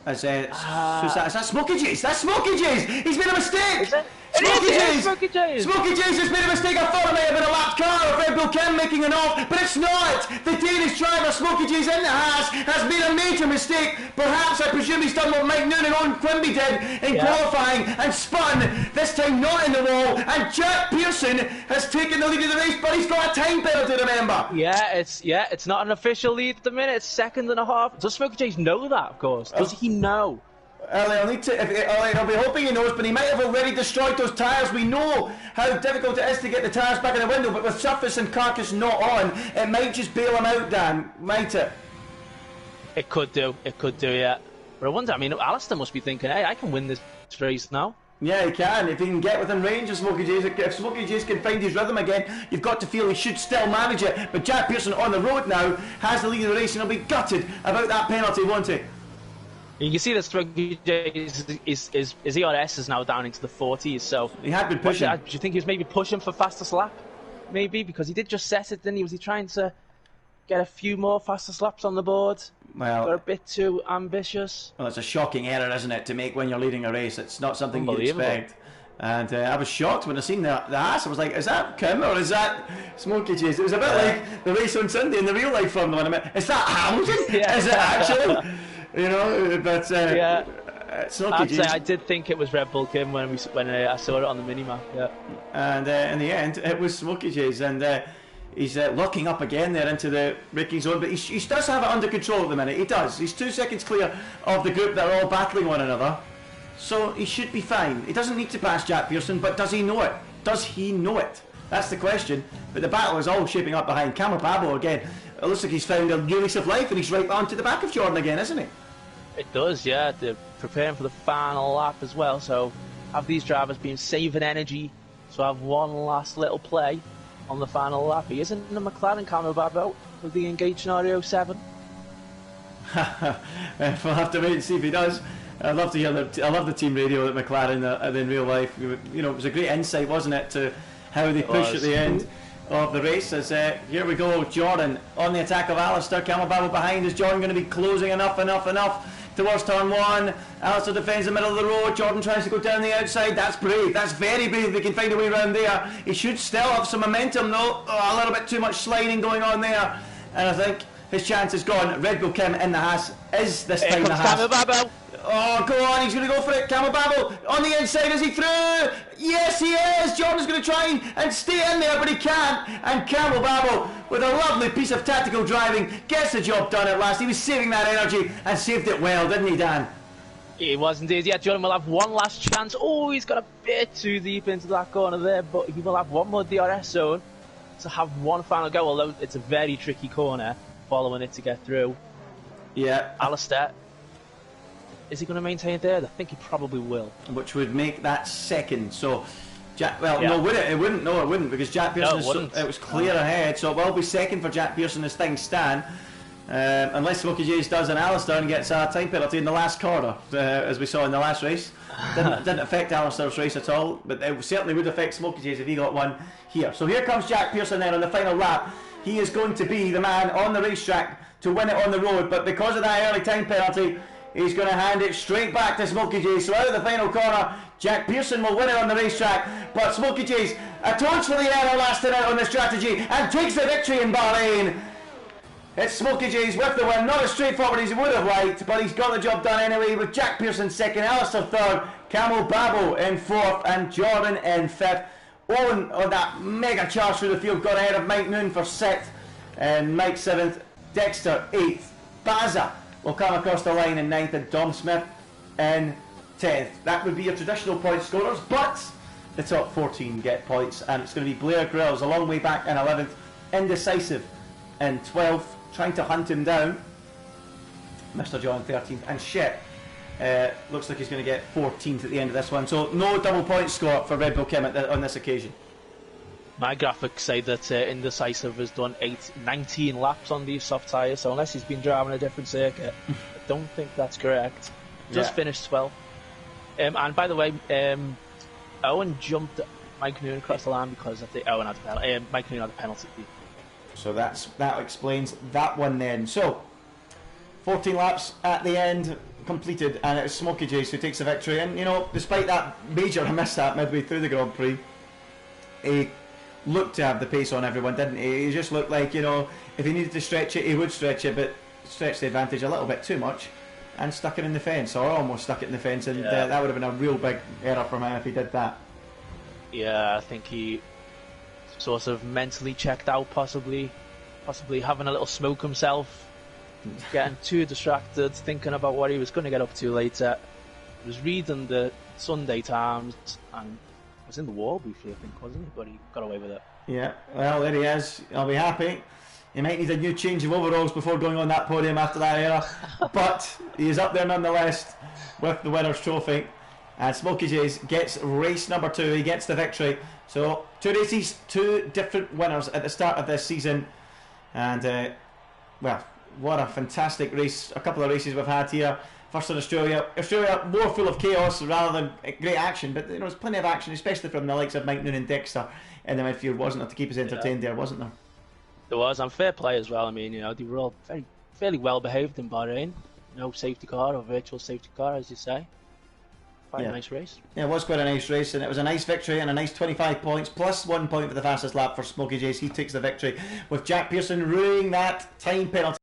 Is that Smokey J's? That's Smokey J's! He's made a mistake! Is it? Smokey J's! Smokey J's! Smokey J's has made a mistake. I thought it might have been a lap car of Red Bull Kim making an off, but it's not! The Danish driver, Smokey J's in the has made a major mistake. Perhaps, I presume he's done what Mike Noonan on Quimby did in qualifying and spun, this time not in the wall, and Jack Pearson has taken the lead of the race, but he's got a time penalty, remember? Yeah, it's not an official lead at the minute, it's 2.5. Does Smokey J's know that, of course? Does he know? I'll be hoping he knows, but he might have already destroyed those tyres. We know how difficult it is to get the tyres back in the window, but with surface and carcass not on, it might just bail him out, Dan, might it? It could do, yeah. But I wonder, I mean, Alistair must be thinking, hey, I can win this race now. Yeah, he can, if he can get within range of Smokey J's. If Smokey J's can find his rhythm again, you've got to feel he should still manage it. But Jack Pearson on the road now has the lead of the race, and he'll be gutted about that penalty, won't he? You can see that Smokey J's his ERS is now down into the 40s, so... He had been pushing. Do you think he was maybe pushing for fastest lap? Maybe, because he did just set it, didn't he? Was he trying to get a few more fastest laps on the board? Well... Got a bit too ambitious? Well, it's a shocking error, isn't it, to make when you're leading a race. It's not something you'd expect. And I was shocked when I seen the ass. I was like, is that Kim or is that Smokey J's? It was a bit like the race on Sunday in the real life Formula 1. Is that Hamilton? Yeah. Is it actually? You know, but yeah. I'd say I did think it was Red Bull Kim when I saw it on the minimap. Yeah. And in the end, it was Smokey J's, and he's locking up again there into the braking zone. But he does have it under control at the minute. He does. He's 2 seconds clear of the group that are all battling one another, so he should be fine. He doesn't need to pass Jack Pearson, but does he know it? Does he know it? That's the question. But the battle is all shaping up behind Camel Pablo again. It looks like he's found a new lease of life, and he's right on to the back of Jordan again, isn't he? It does, yeah. They're preparing for the final lap as well, so have these drivers been saving energy, so have one last little play on the final lap. He isn't in the McLaren Camel Pablo with the engaged scenario 7. We'll have to wait and see if he does. I'd love to hear I love the team radio at McLaren in real life. You know, it was a great insight, wasn't it, to how they push at the end of the race. As here we go, Jordan on the attack of Alistair. Camel Babel behind. Is Jordan going to be closing enough towards turn 1? Alistair defends the middle of the road. Jordan tries to go down the outside. That's brave. That's very brave. They can find a way around there. He should still have some momentum though. A little bit too much sliding going on there, and I think his chance is gone. Red Bull Kim in the Haas is this time the Haas. Camel Babel. Oh, go on, he's going to go for it. Camel Babel on the inside. Is he through? Yes, he is. Jordan's going to try and stay in there, but he can't. And Camel Babel, with a lovely piece of tactical driving, gets the job done at last. He was saving that energy and saved it well, didn't he, Dan? He was indeed. Yeah, Jordan will have one last chance. Oh, he's got a bit too deep into that corner there, but he will have one more DRS zone to have one final go, although it's a very tricky corner following it to get through. Yeah. Alistair, is he going to maintain third? I think he probably will. Which would make that second. So, Yeah. no, would it? It wouldn't. No, it wouldn't, because Jack Pearson, it was clear ahead. So it will be second for Jack Pearson as things stand. Unless Smokey Jays does an Alistair and gets a time penalty in the last corner, as we saw in the last race. Didn't affect Alistair's race at all, but it certainly would affect Smokey Jays if he got one here. So here comes Jack Pearson then on the final lap. He is going to be the man on the racetrack to win it on the road, but because of that early time penalty, he's going to hand it straight back to Smokey Jays. So out of the final corner, Jack Pearson will win it on the racetrack, but Smokey Jays atones for the error lasted out on the strategy and takes the victory in Bahrain. It's Smokey Jays with the win, not as straightforward as he would have liked, but he's got the job done anyway, with Jack Pearson second, Alistair third, Camel Babo in fourth, and Jordan in fifth. Owen on that mega charge through the field got ahead of Mike Noon for sixth, and Mike seventh, Dexter eighth. Baza will come across the line in ninth, and Dom Smith in 10th. That would be your traditional point scorers, but the top 14 get points, and it's going to be Blair Grills a long way back in 11th, Indecisive in 12th, trying to hunt him down, Mr. John 13th, and shit, looks like he's going to get 14th at the end of this one. So no double point score for Red Bull Kim on this occasion. My graphics say that Indecisive has done 19 laps on these soft tyres, so unless he's been driving a different circuit, I don't think that's correct. Just finished 12th. And by the way, Owen jumped Mike Noon across the line because I think Owen had a penalty. Mike Noon had a penalty. So that explains that one then. So 14 laps at the end completed, and it's Smokey Jays who takes the victory. And you know, despite that major mishap midway through the Grand Prix, he looked to have the pace on everyone, didn't he? He just looked like, you know, if he needed to stretch it, he would stretch it, but stretched the advantage a little bit too much and stuck it in the fence, or almost stuck it in the fence, and that would have been a real big error from him if he did that. Yeah, I think he sort of mentally checked out, possibly having a little smoke himself, getting too distracted, thinking about what he was going to get up to later. He was reading the Sunday Times and was in the war briefly, I think, wasn't he? But he got away with it. Yeah, well, there he is. I'll be happy. He might need a new change of overalls before going on that podium after that era, but he is up there nonetheless with the winner's trophy. And Smokey Jays gets race number 2. He gets the victory. So 2 races, 2 different winners at the start of this season. And well, what a fantastic race! A couple of races we've had here. First in Australia more full of chaos rather than great action, but you know, there's plenty of action, especially from the likes of Mike Noon and Dexter in the midfield, wasn't there, to keep us entertained there, wasn't there? There was, and fair play as well. I mean, you know, they were all fairly well behaved in Bahrain. No safety car or virtual safety car, as you say. Quite a nice race. Yeah, it was quite a nice race, and it was a nice victory and a nice 25 points plus 1 point for the fastest lap for Smokey Jays. He takes the victory with Jack Pearson ruining that time penalty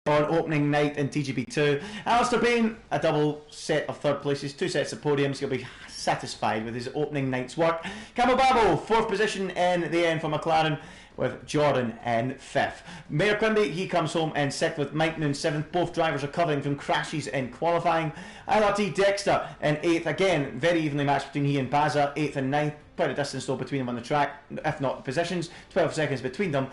on opening night in TGP2. Alistair Bain, a double set of third places, 2 sets of podiums. He'll be satisfied with his opening night's work. Camel Babo, 4th position in the end for McLaren, with Jordan in 5th. Mayor Quimby, he comes home in 6th with Mike Noon 7th. Both drivers recovering from crashes in qualifying. LRT Dexter in 8th. Again, very evenly matched between he and Baza, 8th and 9th. Quite a distance though between them on the track, if not positions. 12 seconds between them.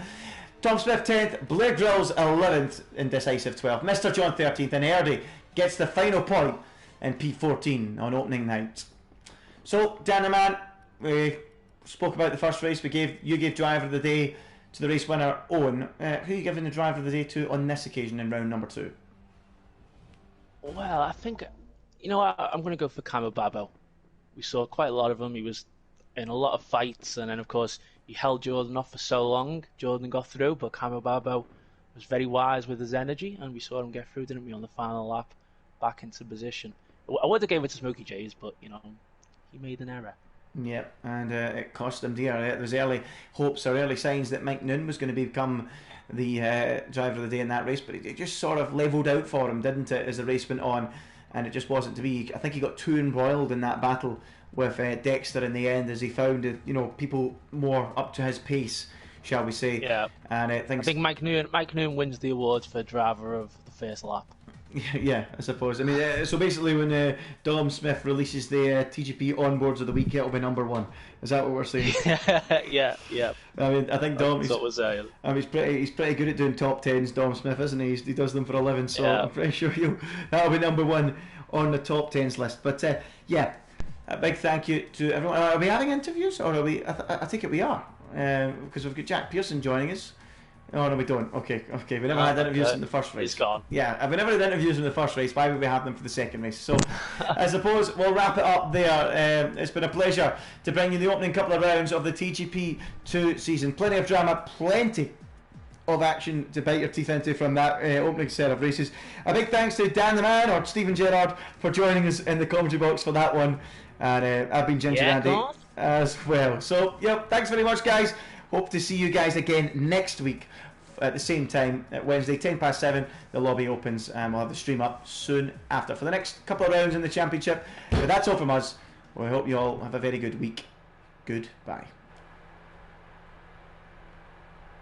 Tom Smith 10th, Blair Grills 11th, Indecisive 12th. Mr. John 13th, and Erdy gets the final point in P14 on opening night. So, Dan the Man, we spoke about the first race. You gave driver of the day to the race winner, Owen. Who are you giving the driver of the day to on this occasion in round number 2? Well, I think, you know what, I'm going to go for Camel Babo. We saw quite a lot of him. He was in a lot of fights, and then of course he held Jordan off for so long. Jordan got through, but Camel Babo was very wise with his energy, and we saw him get through, didn't we, on the final lap, back into position. I would have gave it to Smokey Jays, but you know, he made an error. Yep, and it cost him dear. There was early hopes or early signs that Mike Noon was going to become the driver of the day in that race, but it just sort of levelled out for him, didn't it, as the race went on, and it just wasn't to be. I think he got too embroiled in that battle with Dexter in the end, as he found people more up to his pace, shall we say. Yeah. And I think Mike Noon wins the award for driver of the first lap. Yeah, I suppose. I mean, so basically, when Dom Smith releases the TGP onboards of the week, it'll be number one. Is that what we're saying? Yeah, yeah. I mean, I think Dom. That's what was He's pretty good at doing top tens. Dom Smith, isn't he? He does them for a living, so Yeah. I'm pretty sure that'll be number one on the top tens list. But yeah, a big thank you to everyone. Are we having interviews, or are we? I think we are, because we've got Jack Pearson joining us. Oh no, we don't. Okay. We never had interviews in the first race. He's gone. Yeah, we never had interviews in the first race. Why would we have them for the second race? So, I suppose we'll wrap it up there. It's been a pleasure to bring you the opening couple of rounds of the TGP2 season. Plenty of drama, plenty of action to bite your teeth into from that opening set of races. A big thanks to Dan the Man, or Stephen Gerrard, for joining us in the commentary box for that one. And I've been Ginger Andy as well. So, thanks very much, guys. Hope to see you guys again next week at the same time, at Wednesday, 7:10. The lobby opens, and we'll have the stream up soon after for the next couple of rounds in the championship. But that's all from us. We hope you all have a very good week. Goodbye.